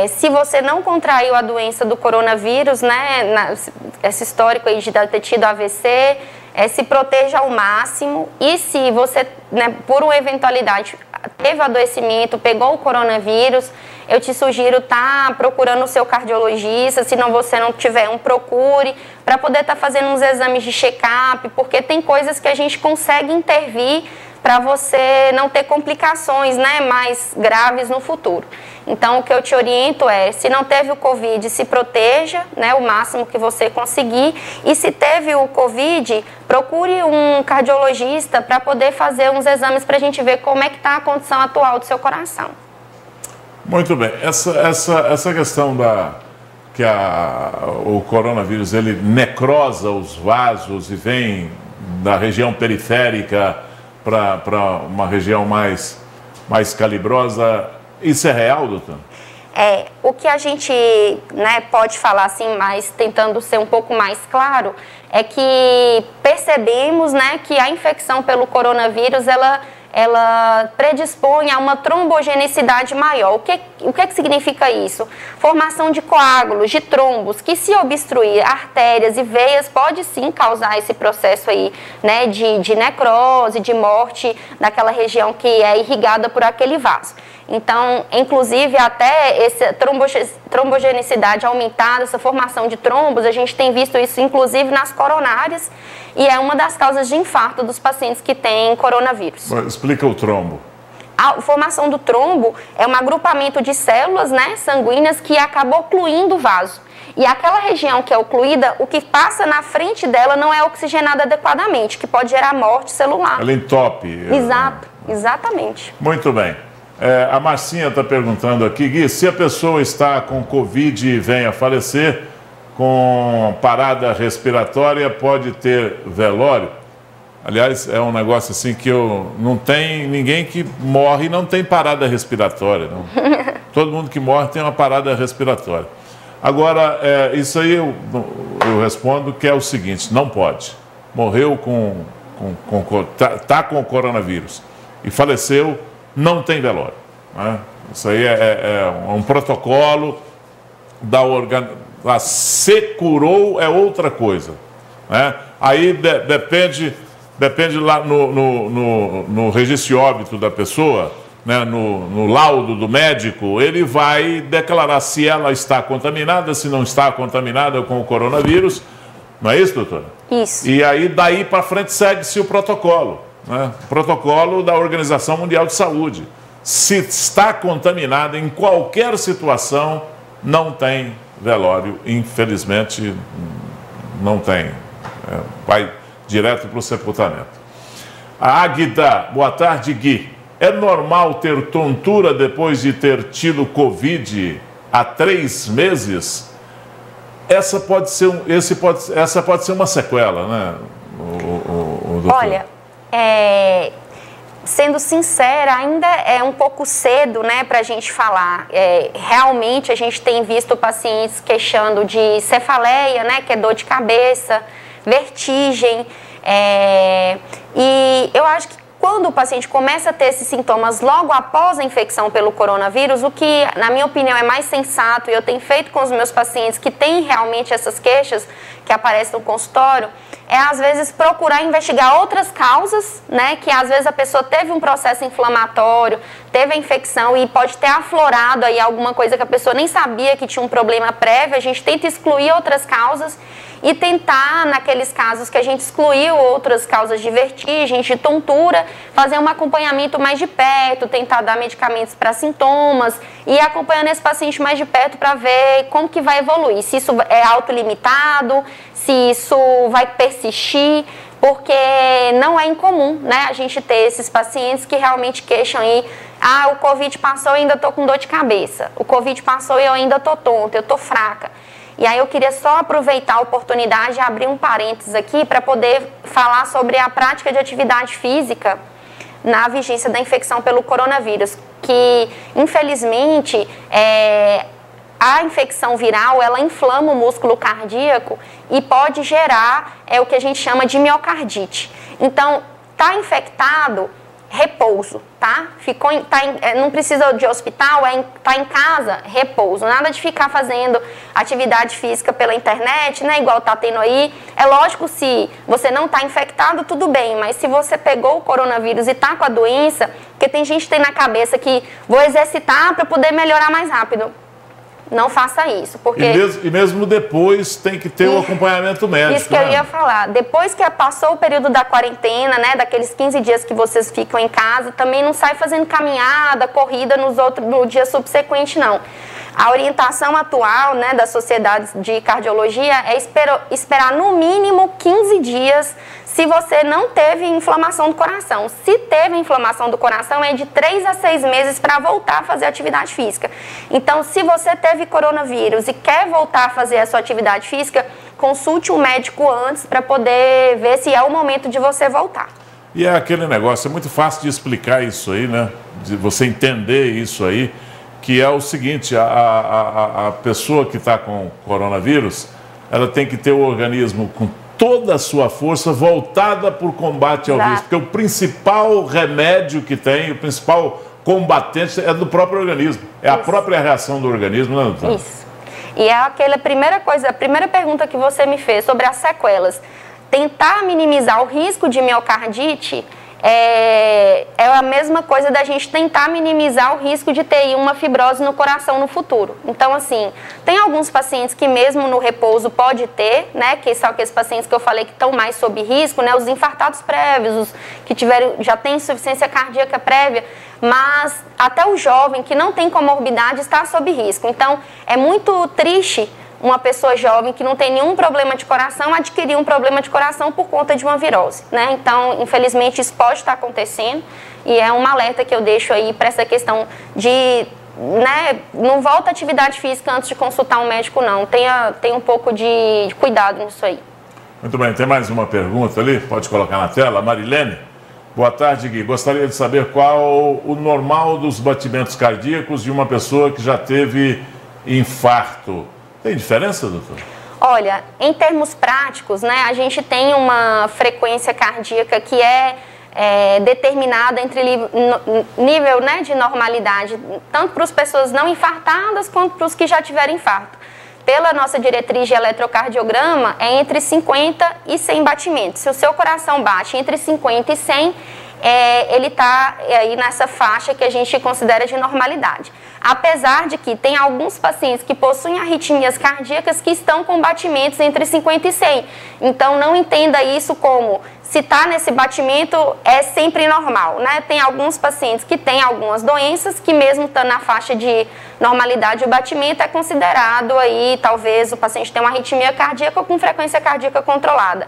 se você não contraiu a doença do coronavírus, né, esse histórico aí de ter tido AVC, se proteja ao máximo e se você, né, por uma eventualidade, teve adoecimento, pegou o coronavírus, eu te sugiro estar procurando o seu cardiologista, se não você não tiver procure, para poder estar fazendo uns exames de check-up, porque tem coisas que a gente consegue intervir para você não ter complicações, né, mais graves no futuro. Então, o que eu te oriento se não teve o Covid, se proteja, né, o máximo que você conseguir. E se teve o Covid, procure um cardiologista para poder fazer uns exames para a gente ver como é que está a condição atual do seu coração. Muito bem. Essa questão que o coronavírus, ele necrosa os vasos e vem da região periférica para uma região mais calibrosa, isso é real, doutor? O que a gente, né, pode falar assim, mas tentando ser um pouco mais claro, é que percebemos, né, que a infecção pelo coronavírus, ela predispõe a uma trombogenicidade maior. O que significa isso? Formação de coágulos, de trombos, que se obstruir artérias e veias, pode sim causar esse processo aí, né, de necrose, de morte naquela região que é irrigada por aquele vaso. Então, inclusive, até essa trombogenicidade aumentada, essa formação de trombos, a gente tem visto isso, inclusive, nas coronárias, e é uma das causas de infarto dos pacientes que têm coronavírus. Explica o trombo. A formação do trombo é um agrupamento de células, né, sanguíneas que acaba ocluindo o vaso. E aquela região que é ocluída, o que passa na frente dela não é oxigenado adequadamente, que pode gerar morte celular. Ela entope. Exato, exatamente. Muito bem. A Marcinha está perguntando aqui, Gui, se a pessoa está com Covid e vem a falecer, com parada respiratória, pode ter velório? Aliás, é um negócio assim que não tem ninguém que morre e não tem parada respiratória. Não. Todo mundo que morre tem uma parada respiratória. Agora, isso aí eu respondo que é o seguinte, não pode. Morreu tá com o coronavírus e faleceu, não tem velório. Né? Isso aí é um protocolo da a se curou é outra coisa. Né? Aí depende lá no registro de óbito da pessoa, né? no laudo do médico, ele vai declarar se ela está contaminada, se não está contaminada com o coronavírus. Não é isso, doutora? Isso. E aí, daí para frente, segue-se o protocolo. Né? O protocolo da Organização Mundial de Saúde. Se está contaminada em qualquer situação, não tem velório. Infelizmente, não tem. Vai direto para o sepultamento. A Águida, boa tarde, Gui. É normal ter tontura depois de ter tido Covid há 3 meses? Essa pode ser uma sequela, né? Doutor? Olha, sendo sincera, ainda é um pouco cedo, né, para a gente falar. Realmente a gente tem visto pacientes queixando de cefaleia, né, que é dor de cabeça, vertigem, e eu acho que quando o paciente começa a ter esses sintomas logo após a infecção pelo coronavírus, o que, na minha opinião, é mais sensato, e eu tenho feito com os meus pacientes que têm realmente essas queixas que aparecem no consultório, é às vezes procurar investigar outras causas, né, que às vezes a pessoa teve um processo inflamatório, teve a infecção e pode ter aflorado aí alguma coisa que a pessoa nem sabia que tinha um problema prévio. A gente tenta excluir outras causas e tentar, naqueles casos que a gente excluiu outras causas de vertigem, de tontura, fazer um acompanhamento mais de perto, tentar dar medicamentos para sintomas e acompanhando esse paciente mais de perto para ver como que vai evoluir, se isso é autolimitado, se isso vai persistir, porque não é incomum, né, a gente ter esses pacientes que realmente queixam aí, o Covid passou e eu ainda estou com dor de cabeça, o Covid passou e eu ainda estou tonta, eu estou fraca. E aí eu queria só aproveitar a oportunidade de abrir um parênteses aqui para poder falar sobre a prática de atividade física na vigência da infecção pelo coronavírus, que infelizmente a infecção viral, ela inflama o músculo cardíaco e pode gerar o que a gente chama de miocardite. Então, tá infectado, repouso, tá? Não precisa de hospital, tá em casa, repouso. Nada de ficar fazendo atividade física pela internet, né? Igual tá tendo aí. É lógico, se você não tá infectado, tudo bem, mas se você pegou o coronavírus e tá com a doença, porque tem gente que tem na cabeça que vou exercitar para poder melhorar mais rápido. Não faça isso, porque... E mesmo depois tem que ter o acompanhamento médico. Isso que eu ia falar. Depois que passou o período da quarentena, né, daqueles 15 dias que vocês ficam em casa, também não sai fazendo caminhada, corrida no dia subsequente, não. A orientação atual, né, da Sociedade de Cardiologia é esperar no mínimo 15 dias se você não teve inflamação do coração. Se teve inflamação do coração, é de 3 a 6 meses para voltar a fazer atividade física. Então, se você teve coronavírus e quer voltar a fazer a sua atividade física, consulte um médico antes para poder ver se é o momento de você voltar. E é aquele negócio, é muito fácil de explicar isso aí, né? De você entender isso aí, que é o seguinte, a pessoa que está com coronavírus, ela tem que ter o organismo com toda a sua força voltada para o combate ao vírus, porque o principal remédio que tem, o principal combatente é do próprio organismo, é a própria reação do organismo, né, doutora? Isso. E é aquela primeira coisa, a primeira pergunta que você me fez sobre as sequelas. Tentar minimizar o risco de miocardite é a mesma coisa da gente tentar minimizar o risco de ter uma fibrose no coração no futuro. Então, assim, tem alguns pacientes que mesmo no repouso pode ter, né, que são aqueles pacientes que eu falei que estão mais sob risco, né, os infartados prévios, os que já têm insuficiência cardíaca prévia, mas até o jovem que não tem comorbidade está sob risco. Então, é muito triste uma pessoa jovem que não tem nenhum problema de coração adquirir um problema de coração por conta de uma virose, né? Então, infelizmente, isso pode estar acontecendo e é um alerta que eu deixo aí para essa questão de, né, não volta à atividade física antes de consultar um médico, não. Tenha um pouco de cuidado nisso aí. Muito bem, tem mais uma pergunta ali, pode colocar na tela. Marilene, boa tarde, Gui. Gostaria de saber qual o normal dos batimentos cardíacos de uma pessoa que já teve infarto. Tem diferença, doutor? Olha, em termos práticos, né, a gente tem uma frequência cardíaca que é determinada entre nível, né, de normalidade, tanto para as pessoas não infartadas quanto para os que já tiveram infarto. Pela nossa diretriz de eletrocardiograma, é entre 50 e 100 batimentos. Se o seu coração bate entre 50 e 100, ele está aí nessa faixa que a gente considera de normalidade. Apesar de que tem alguns pacientes que possuem arritmias cardíacas que estão com batimentos entre 50 e 100. Então, não entenda isso como se está nesse batimento é sempre normal, né? Tem alguns pacientes que têm algumas doenças que mesmo estando na faixa de normalidade o batimento é considerado aí, talvez o paciente tenha uma arritmia cardíaca com frequência cardíaca controlada.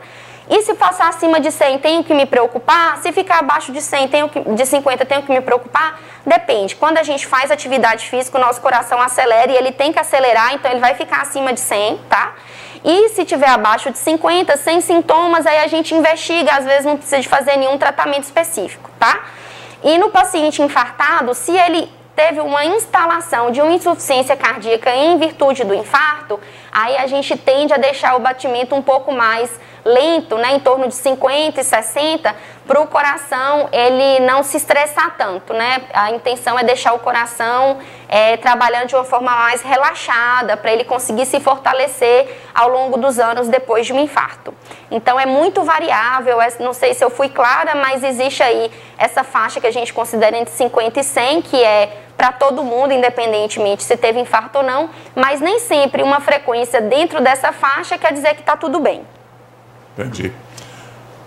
E se passar acima de 100, tenho que me preocupar? Se ficar abaixo de 100, de 50, tenho que me preocupar? Depende. Quando a gente faz atividade física, o nosso coração acelera e ele tem que acelerar, então ele vai ficar acima de 100, tá? E se tiver abaixo de 50, sem sintomas, aí a gente investiga, às vezes não precisa de fazer nenhum tratamento específico, tá? E no paciente infartado, se ele teve uma instalação de uma insuficiência cardíaca em virtude do infarto, aí a gente tende a deixar o batimento um pouco mais lento, né, em torno de 50 e 60, para o coração ele não se estressar tanto, né? A intenção é deixar o coração trabalhando de uma forma mais relaxada, para ele conseguir se fortalecer ao longo dos anos depois de um infarto. Então é muito variável, não sei se eu fui clara, mas existe aí essa faixa que a gente considera entre 50 e 100, que é para todo mundo, independentemente se teve infarto ou não, mas nem sempre uma frequência dentro dessa faixa quer dizer que está tudo bem. Entendi.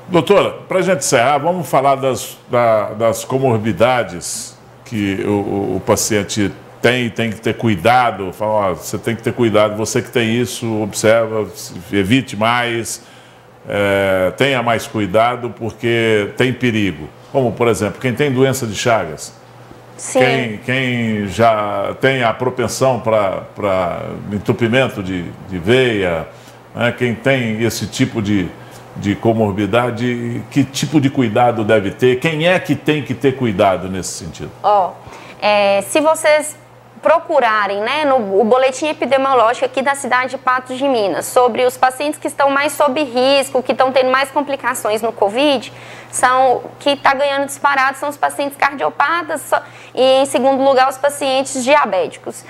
Doutora, para a gente encerrar, vamos falar das comorbidades que o paciente tem que ter cuidado. Fala, você tem que ter cuidado, você que tem isso, observa, evite mais, tenha mais cuidado, porque tem perigo. Como, por exemplo, quem tem doença de Chagas, quem já tem a propensão para entupimento de veia, né? Quem tem esse tipo de comorbidade, que tipo de cuidado deve ter? Quem é que tem que ter cuidado nesse sentido? Se vocês procurarem, né, no boletim epidemiológico aqui da cidade de Patos de Minas, sobre os pacientes que estão mais sob risco, que estão tendo mais complicações no Covid, que está ganhando disparado são os pacientes cardiopatas e, em segundo lugar, os pacientes diabéticos.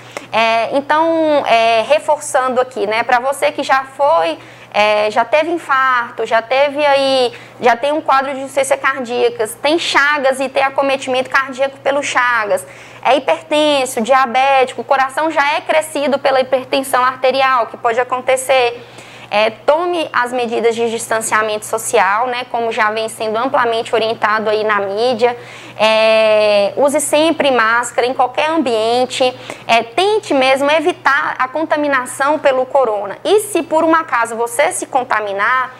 Então, reforçando aqui, né, para você que já teve infarto, já tem um quadro de insuficiência cardíaca, tem chagas e tem acometimento cardíaco pelo chagas, é hipertenso, diabético, o coração já é crescido pela hipertensão arterial, que pode acontecer. Tome as medidas de distanciamento social, né, como já vem sendo amplamente orientado aí na mídia. Use sempre máscara em qualquer ambiente. Tente mesmo evitar a contaminação pelo corona. E se por um acaso você se contaminar,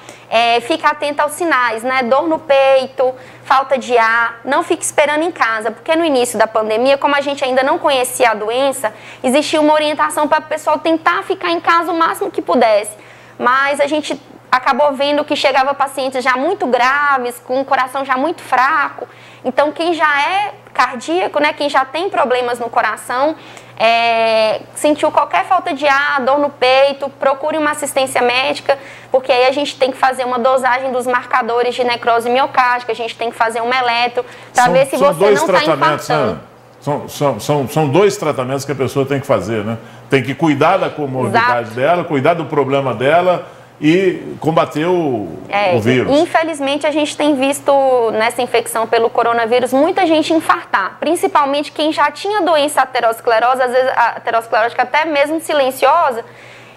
fique atento aos sinais, né? Dor no peito, falta de ar, não fique esperando em casa, porque no início da pandemia, como a gente ainda não conhecia a doença, existia uma orientação para o pessoal tentar ficar em casa o máximo que pudesse. Mas a gente acabou vendo que chegava pacientes já muito graves, com o coração já muito fraco. Então, quem já é cardíaco, né, quem já tem problemas no coração, sentiu qualquer falta de ar, dor no peito, procure uma assistência médica, porque aí a gente tem que fazer uma dosagem dos marcadores de necrose miocárdica, a gente tem que fazer um eletro, para ver se você não está infartando. Né? São dois tratamentos que a pessoa tem que fazer, né? Tem que cuidar da comorbidade dela, cuidar do problema dela e combater o vírus. Infelizmente, a gente tem visto nessa infecção pelo coronavírus muita gente infartar, principalmente quem já tinha doença aterosclerose, às vezes a aterosclerótica até mesmo silenciosa,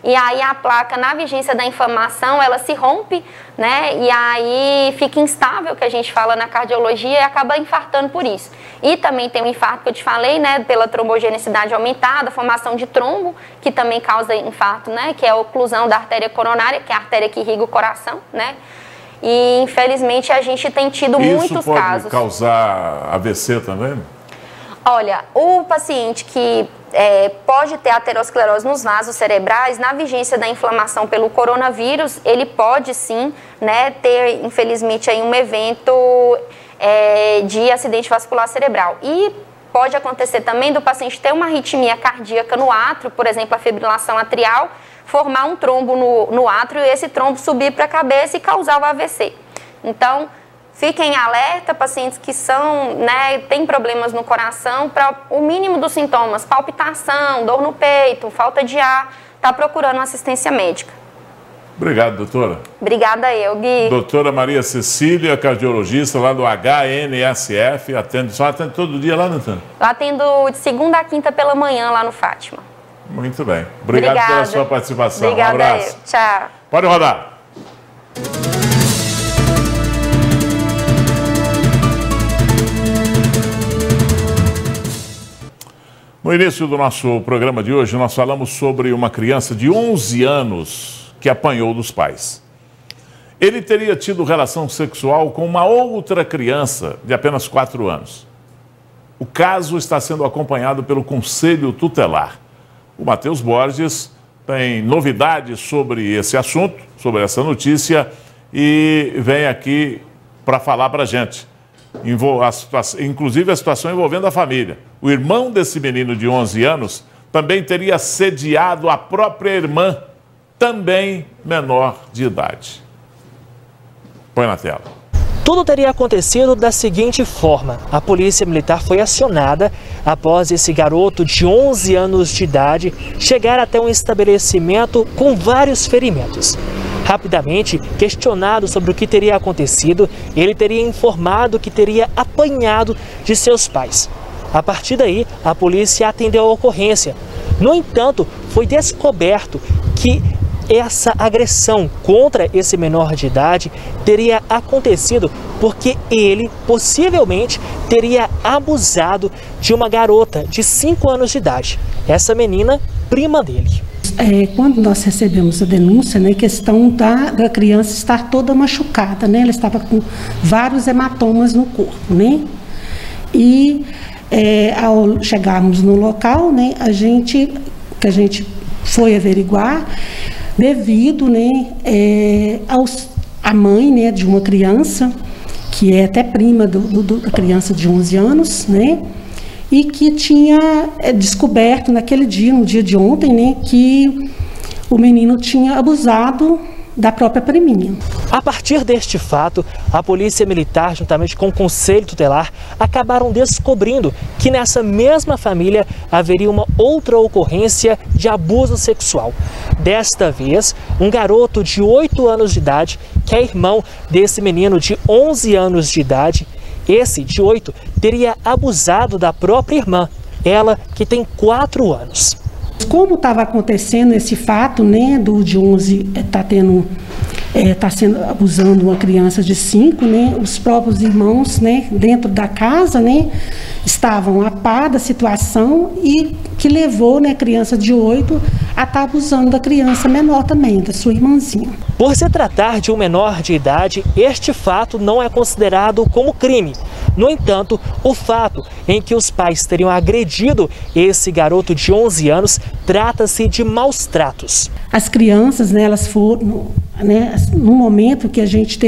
e aí a placa, na vigência da inflamação, ela se rompe, né, e aí fica instável, que a gente fala na cardiologia, e acaba infartando por isso. E também tem o infarto que eu te falei, né, pela trombogenicidade aumentada, formação de trombo, que também causa infarto, né, que é a oclusão da artéria coronária, que é a artéria que irriga o coração, né, e infelizmente a gente tem tido muitos casos. Isso pode causar AVC também? Olha, o paciente que pode ter aterosclerose nos vasos cerebrais, na vigência da inflamação pelo coronavírus, ele pode sim, né, ter, infelizmente, aí um evento de acidente vascular cerebral. E pode acontecer também do paciente ter uma arritmia cardíaca no átrio, por exemplo, a fibrilação atrial, formar um trombo no átrio e esse trombo subir para a cabeça e causar o AVC. Então, fiquem alerta, pacientes que têm problemas no coração, para o mínimo dos sintomas, palpitação, dor no peito, falta de ar, está procurando uma assistência médica. Obrigado, doutora. Obrigada eu, Gui. Doutora Maria Cecília, cardiologista lá do HNSF, só atende todo dia lá, Natan? Eu atendo de segunda a quinta pela manhã lá no Fátima. Muito bem. Obrigado pela sua participação. Obrigada, um abraço. Tchau. Pode rodar. No início do nosso programa de hoje, nós falamos sobre uma criança de 11 anos que apanhou dos pais. Ele teria tido relação sexual com uma outra criança de apenas 4 anos. O caso está sendo acompanhado pelo Conselho Tutelar. O Matheus Borges tem novidades sobre esse assunto, sobre essa notícia, e vem aqui para falar para a gente. Inclusive a situação envolvendo a família. O irmão desse menino de 11 anos também teria assediado a própria irmã, também menor de idade. Põe na tela. Tudo teria acontecido da seguinte forma: a polícia militar foi acionada após esse garoto de 11 anos de idade chegar até um estabelecimento com vários ferimentos. Rapidamente, questionado sobre o que teria acontecido, ele teria informado que teria apanhado de seus pais. A partir daí, a polícia atendeu a ocorrência. No entanto, foi descoberto que essa agressão contra esse menor de idade teria acontecido porque ele possivelmente teria abusado de uma garota de 5 anos de idade. Essa menina, prima dele. Quando nós recebemos a denúncia, né, questão da criança estar toda machucada, né, ela estava com vários hematomas no corpo, né, e ao chegarmos no local, né, a gente foi averiguar devido, né, a mãe, né, de uma criança que é até prima da criança de 11 anos, né, e que tinha descoberto naquele dia, no dia de ontem, né, que o menino tinha abusado da própria priminha. A partir deste fato, a Polícia Militar, juntamente com o Conselho Tutelar, acabaram descobrindo que nessa mesma família haveria uma outra ocorrência de abuso sexual. Desta vez, um garoto de 8 anos de idade, que é irmão desse menino de 11 anos de idade, esse de 8 teria abusado da própria irmã, ela que tem 4 anos. Como estava acontecendo esse fato, né, do de 11 tá sendo abusando uma criança de 5, né, os próprios irmãos, né, dentro da casa, né, estavam a par da situação e que levou, né, a criança de 8 a estar abusando da criança menor também, da sua irmãzinha. Por se tratar de um menor de idade, este fato não é considerado como crime. No entanto, o fato em que os pais teriam agredido esse garoto de 11 anos trata-se de maus tratos. As crianças, né, elas foram, né, no momento que a gente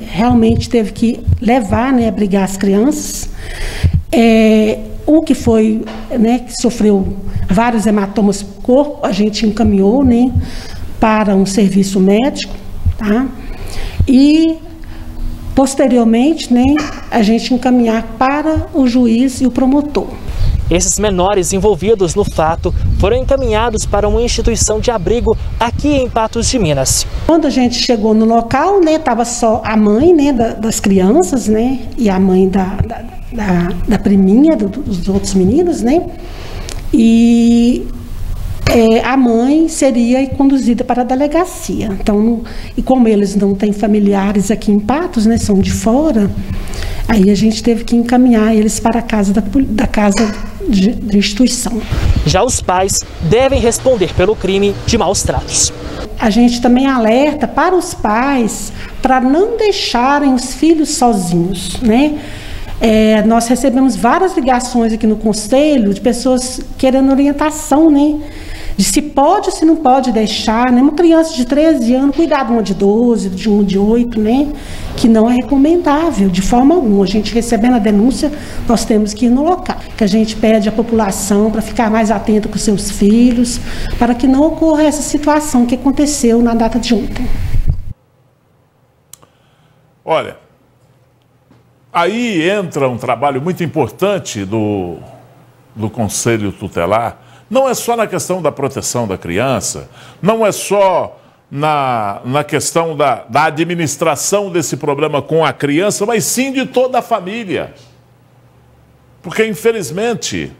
realmente teve que levar, né, abrigar as crianças, o que foi, né, que sofreu vários hematomas no corpo, a gente encaminhou, né, para um serviço médico, tá? E posteriormente, né, a gente encaminhar para o juiz e o promotor. Esses menores envolvidos no fato foram encaminhados para uma instituição de abrigo aqui em Patos de Minas. Quando a gente chegou no local, né, estava só a mãe, né, das crianças, né, e a mãe da priminha, dos outros meninos, né, e a mãe seria conduzida para a delegacia. Então, e como eles não têm familiares aqui em Patos, né, são de fora, aí a gente teve que encaminhar eles para a casa da casa de instituição. Já os pais devem responder pelo crime de maus tratos. A gente também alerta para os pais para não deixarem os filhos sozinhos, né? Nós recebemos várias ligações aqui no Conselho de pessoas querendo orientação, né? De se pode ou se não pode deixar, né? Uma criança de 13 anos, cuidar de uma de 12, de uma de 8, né? Que não é recomendável de forma alguma. A gente recebendo a denúncia, nós temos que ir no local. Que a gente pede à população para ficar mais atenta com seus filhos, para que não ocorra essa situação que aconteceu na data de ontem. Olha, aí entra um trabalho muito importante do Conselho Tutelar. Não é só na questão da proteção da criança, não é só na questão da administração desse problema com a criança, mas sim de toda a família. Porque, infelizmente,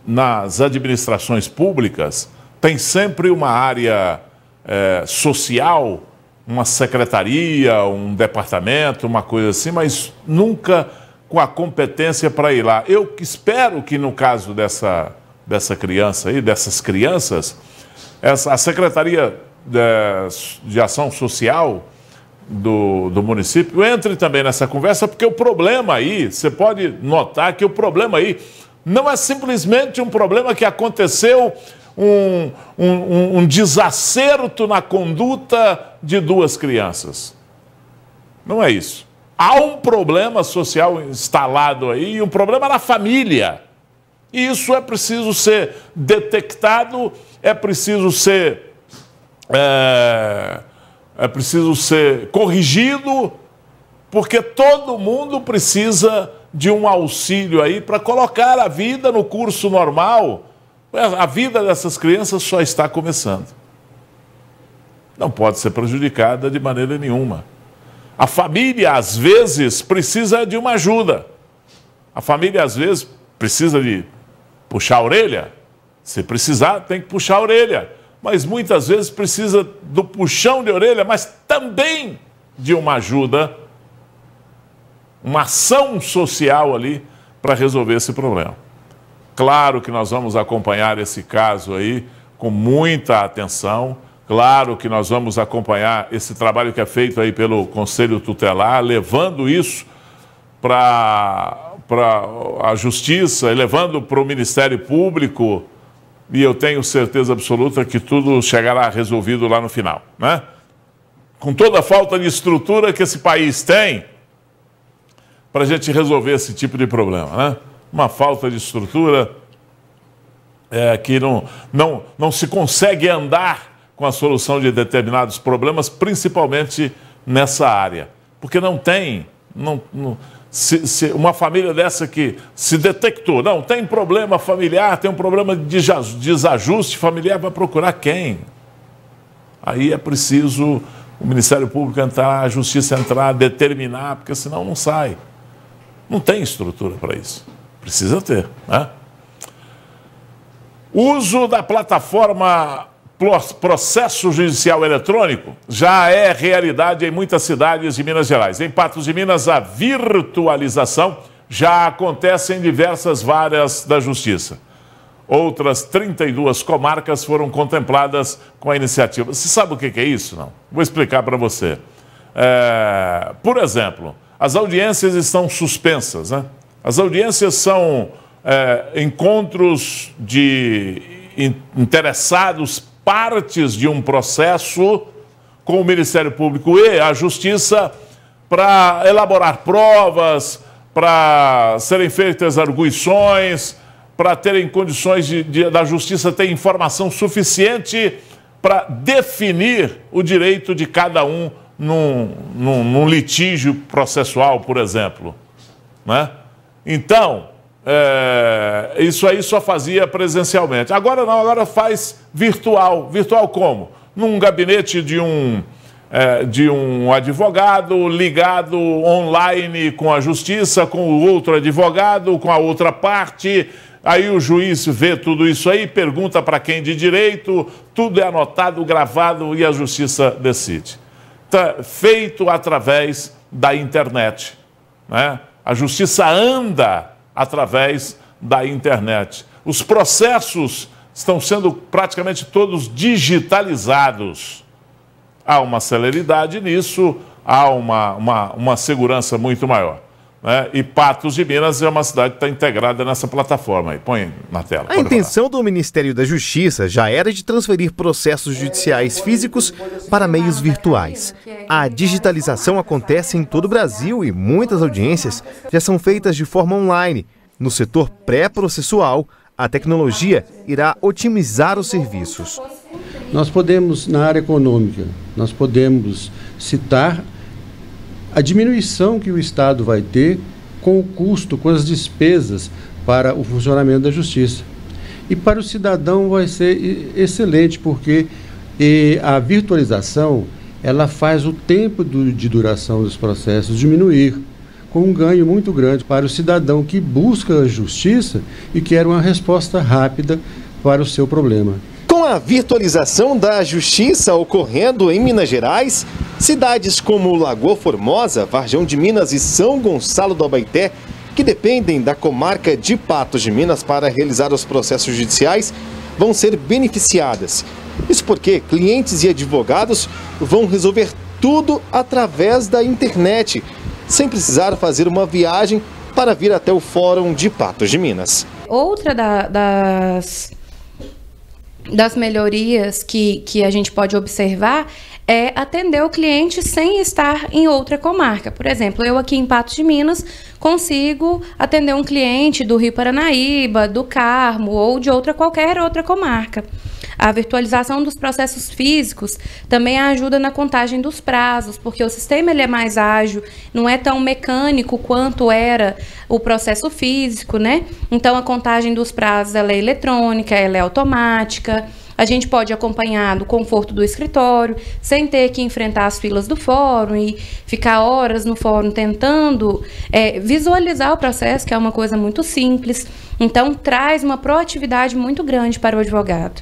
nas administrações públicas, tem sempre uma área social, uma secretaria, um departamento, uma coisa assim, mas nunca com a competência para ir lá. Eu espero que no caso dessa criança aí, dessas crianças, a Secretaria de Ação Social do município entre também nessa conversa, porque o problema aí, você pode notar que o problema aí não é simplesmente um problema que aconteceu um desacerto na conduta de 2 crianças. Não é isso. Há um problema social instalado aí, um problema na família. E isso é preciso ser detectado, é preciso ser corrigido, porque todo mundo precisa de um auxílio aí para colocar a vida no curso normal. A vida dessas crianças só está começando. Não pode ser prejudicada de maneira nenhuma. A família, às vezes, precisa de uma ajuda. A família, às vezes, precisa de puxar a orelha. Se precisar, tem que puxar a orelha. Mas muitas vezes precisa do puxão de orelha, mas também de uma ajuda, uma ação social ali para resolver esse problema. Claro que nós vamos acompanhar esse caso aí com muita atenção. Claro que nós vamos acompanhar esse trabalho que é feito aí pelo Conselho Tutelar, levando isso para a Justiça, levando para o Ministério Público, e eu tenho certeza absoluta que tudo chegará resolvido lá no final, né? Com toda a falta de estrutura que esse país tem para a gente resolver esse tipo de problema, né? uma falta de estrutura, que não se consegue andar com a solução de determinados problemas, principalmente nessa área. Porque não tem... Se uma família dessa que se detectou, não, tem problema familiar, tem um problema de desajuste familiar, vai procurar quem? Aí é preciso o Ministério Público entrar, a Justiça entrar, determinar, porque senão não sai. Não tem estrutura para isso. Precisa ter, né? Uso da plataforma Processo Judicial Eletrônico já é realidade em muitas cidades de Minas Gerais. Em Patos de Minas, a virtualização já acontece em diversas varas da Justiça. Outras 32 comarcas foram contempladas com a iniciativa. Você sabe o que é isso, não? Vou explicar para você. Por exemplo, as audiências estão suspensas, né? As audiências são encontros de interessados, partes de um processo com o Ministério Público e a Justiça para elaborar provas, para serem feitas arguições, para terem condições da Justiça ter informação suficiente para definir o direito de cada um num litígio processual, por exemplo, né? Então, isso aí só fazia presencialmente. Agora não, agora faz virtual. Virtual como? Num gabinete de um advogado ligado online com a Justiça, com o outro advogado, com a outra parte. Aí o juiz vê tudo isso aí, pergunta para quem de direito, tudo é anotado, gravado e a Justiça decide. Tá feito através da internet, né? A Justiça anda através da internet. Os processos estão sendo praticamente todos digitalizados. Há uma celeridade nisso, há uma segurança muito maior, né? E Patos de Minas é uma cidade que está integrada nessa plataforma. Aí, põe na tela. A intenção do Ministério da Justiça já era de transferir processos judiciais físicos para meios virtuais. A digitalização acontece em todo o Brasil e muitas audiências já são feitas de forma online. No setor pré-processual, a tecnologia irá otimizar os serviços. Nós podemos, na área econômica, nós podemos citar a diminuição que o Estado vai ter com o custo, com as despesas para o funcionamento da Justiça. E para o cidadão vai ser excelente, porque a virtualização ela faz o tempo de duração dos processos diminuir, com um ganho muito grande para o cidadão que busca a justiça e quer uma resposta rápida para o seu problema. Com a virtualização da Justiça ocorrendo em Minas Gerais, cidades como Lagoa Formosa, Varjão de Minas e São Gonçalo do Abaeté, que dependem da comarca de Patos de Minas para realizar os processos judiciais, vão ser beneficiadas. Isso porque clientes e advogados vão resolver tudo através da internet, sem precisar fazer uma viagem para vir até o Fórum de Patos de Minas. Outra das melhorias que a gente pode observar é atender o cliente sem estar em outra comarca. Por exemplo, eu aqui em Patos de Minas consigo atender um cliente do Rio Paranaíba, do Carmo ou de qualquer outra comarca. A virtualização dos processos físicos também ajuda na contagem dos prazos, porque o sistema ele é mais ágil, não é tão mecânico quanto era o processo físico, né? Então a contagem dos prazos ela é eletrônica, ela é automática. A gente pode acompanhar do conforto do escritório, sem ter que enfrentar as filas do fórum e ficar horas no fórum tentando visualizar o processo, que é uma coisa muito simples. Então, traz uma proatividade muito grande para o advogado.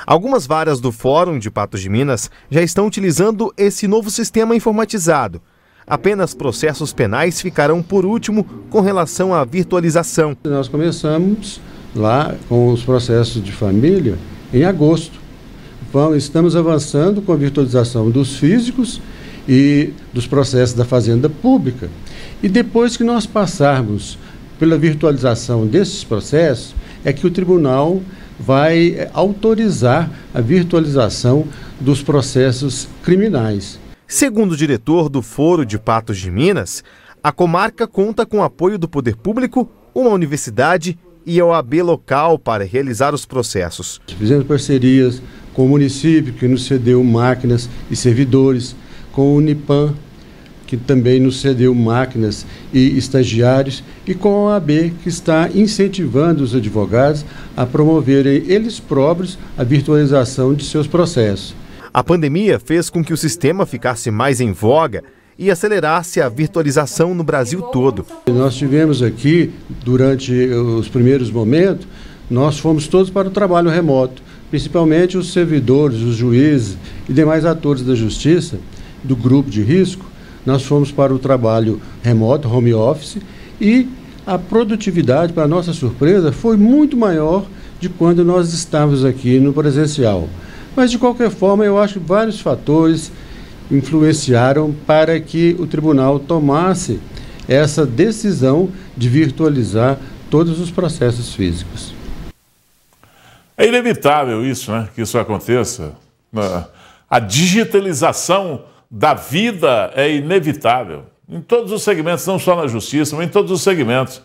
Algumas varas do Fórum de Patos de Minas já estão utilizando esse novo sistema informatizado. Apenas processos penais ficarão por último com relação à virtualização. Nós começamos lá com os processos de família em agosto. Estamos avançando com a virtualização dos físicos e dos processos da Fazenda Pública. E depois que nós passarmos pela virtualização desses processos, é que o tribunal vai autorizar a virtualização dos processos criminais. Segundo o diretor do Foro de Patos de Minas, a comarca conta com apoio do poder público uma universidade e a OAB local para realizar os processos. Fizemos parcerias com o município, que nos cedeu máquinas e servidores, com o Unipan, que também nos cedeu máquinas e estagiários, e com a OAB, que está incentivando os advogados a promoverem eles próprios a virtualização de seus processos. A pandemia fez com que o sistema ficasse mais em voga e acelerasse a virtualização no Brasil todo. Nós tivemos aqui, durante os primeiros momentos, nós fomos todos para o trabalho remoto, principalmente os servidores, os juízes e demais atores da justiça, do grupo de risco. Nós fomos para o trabalho remoto, home office, e a produtividade, para nossa surpresa, foi muito maior de quando nós estávamos aqui no presencial. Mas, de qualquer forma, eu acho que vários fatores influenciaram para que o tribunal tomasse essa decisão de virtualizar todos os processos físicos. É inevitável isso, né? Que isso aconteça. A digitalização da vida é inevitável. Em todos os segmentos, não só na justiça, mas em todos os segmentos.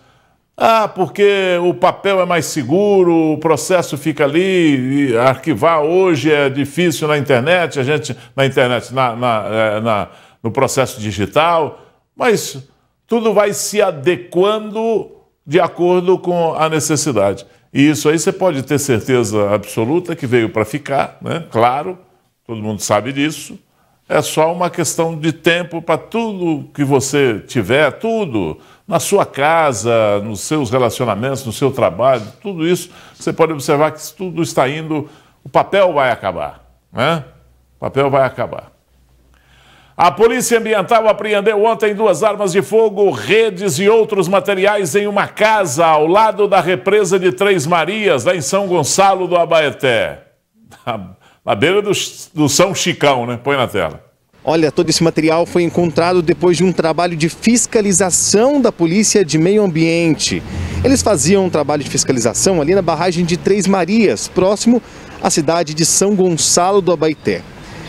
Ah, porque o papel é mais seguro, o processo fica ali, e arquivar hoje é difícil na internet, no processo digital, mas tudo vai se adequando de acordo com a necessidade. E isso aí você pode ter certeza absoluta que veio para ficar, né? Claro, todo mundo sabe disso. É só uma questão de tempo para tudo que você tiver, tudo, na sua casa, nos seus relacionamentos, no seu trabalho, tudo isso, você pode observar que tudo está indo, o papel vai acabar, né? O papel vai acabar. A Polícia Ambiental apreendeu ontem 2 armas de fogo, redes e outros materiais em uma casa ao lado da represa de Três Marias, lá em São Gonçalo do Abaeté. Na beira do São Chicão, né? Põe na tela. Olha, todo esse material foi encontrado depois de um trabalho de fiscalização da Polícia de Meio Ambiente. Eles faziam um trabalho de fiscalização ali na barragem de Três Marias, próximo à cidade de São Gonçalo do Abaeté.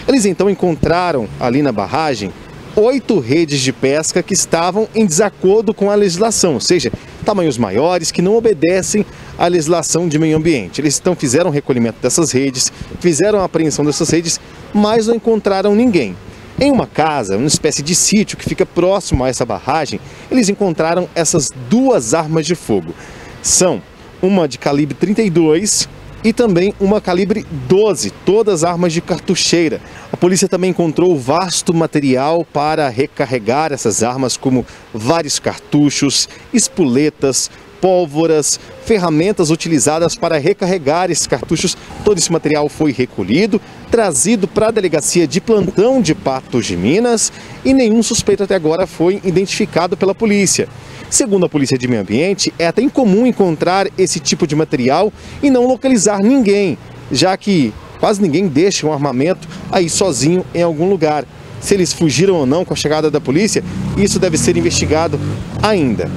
Eles então encontraram ali na barragem 8 redes de pesca que estavam em desacordo com a legislação, ou seja, tamanhos maiores que não obedecem à legislação de meio ambiente. Eles então fizeram o recolhimento dessas redes, fizeram a apreensão dessas redes, mas não encontraram ninguém. Em uma casa, uma espécie de sítio que fica próximo a essa barragem, eles encontraram essas 2 armas de fogo. São uma de calibre 32 e também uma calibre 12, todas armas de cartucheira. A polícia também encontrou vasto material para recarregar essas armas, como vários cartuchos, espoletas, pólvoras, ferramentas utilizadas para recarregar esses cartuchos. Todo esse material foi recolhido, trazido para a delegacia de plantão de Patos de Minas e nenhum suspeito até agora foi identificado pela polícia. Segundo a Polícia de Meio Ambiente, é até incomum encontrar esse tipo de material e não localizar ninguém, já que quase ninguém deixa um armamento aí sozinho em algum lugar. Se eles fugiram ou não com a chegada da polícia, isso deve ser investigado ainda.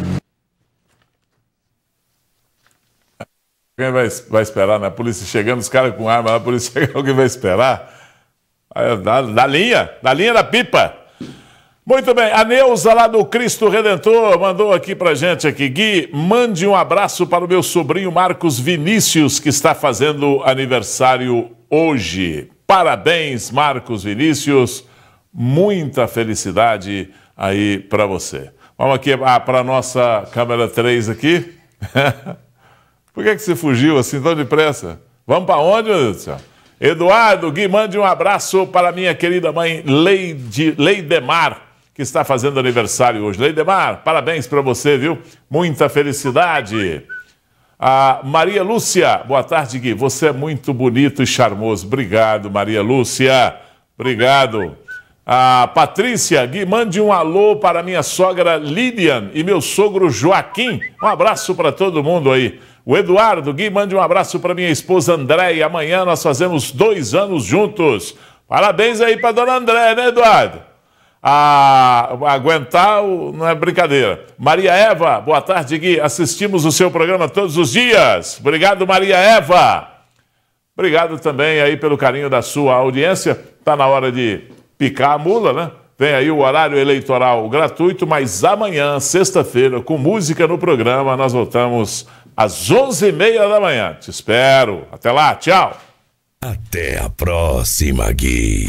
Alguém vai esperar, né? A polícia chegando, os caras com arma, a polícia chegando, alguém vai esperar? Da linha da pipa. Muito bem, a Neuza lá do Cristo Redentor mandou aqui pra gente aqui. Gui, mande um abraço para o meu sobrinho Marcos Vinícius, que está fazendo aniversário hoje. Parabéns, Marcos Vinícius. Muita felicidade aí para você. Vamos aqui para a nossa câmera 3 aqui. Por que você fugiu assim tão depressa? Vamos para onde, meu Deus do céu? Eduardo, Gui, mande um abraço para minha querida mãe Leidemar, que está fazendo aniversário hoje. Leidemar, parabéns para você, viu? Muita felicidade. A Maria Lúcia, boa tarde, Gui. Você é muito bonito e charmoso. Obrigado, Maria Lúcia. Obrigado. A Patrícia, Gui, mande um alô para minha sogra Lilian e meu sogro Joaquim. Um abraço para todo mundo aí. O Eduardo, Gui, mande um abraço para minha esposa Andréia. Amanhã nós fazemos 2 anos juntos. Parabéns aí para dona Andréia, né, Eduardo? Aguentar não é brincadeira. Maria Eva, boa tarde, Gui. Assistimos o seu programa todos os dias. Obrigado, Maria Eva. Obrigado também aí pelo carinho da sua audiência. Está na hora de picar a mula, né? Vem aí o horário eleitoral gratuito, mas amanhã, sexta-feira, com música no programa, nós voltamos às 11h30 da manhã. Te espero. Até lá, tchau. Até a próxima, Gui.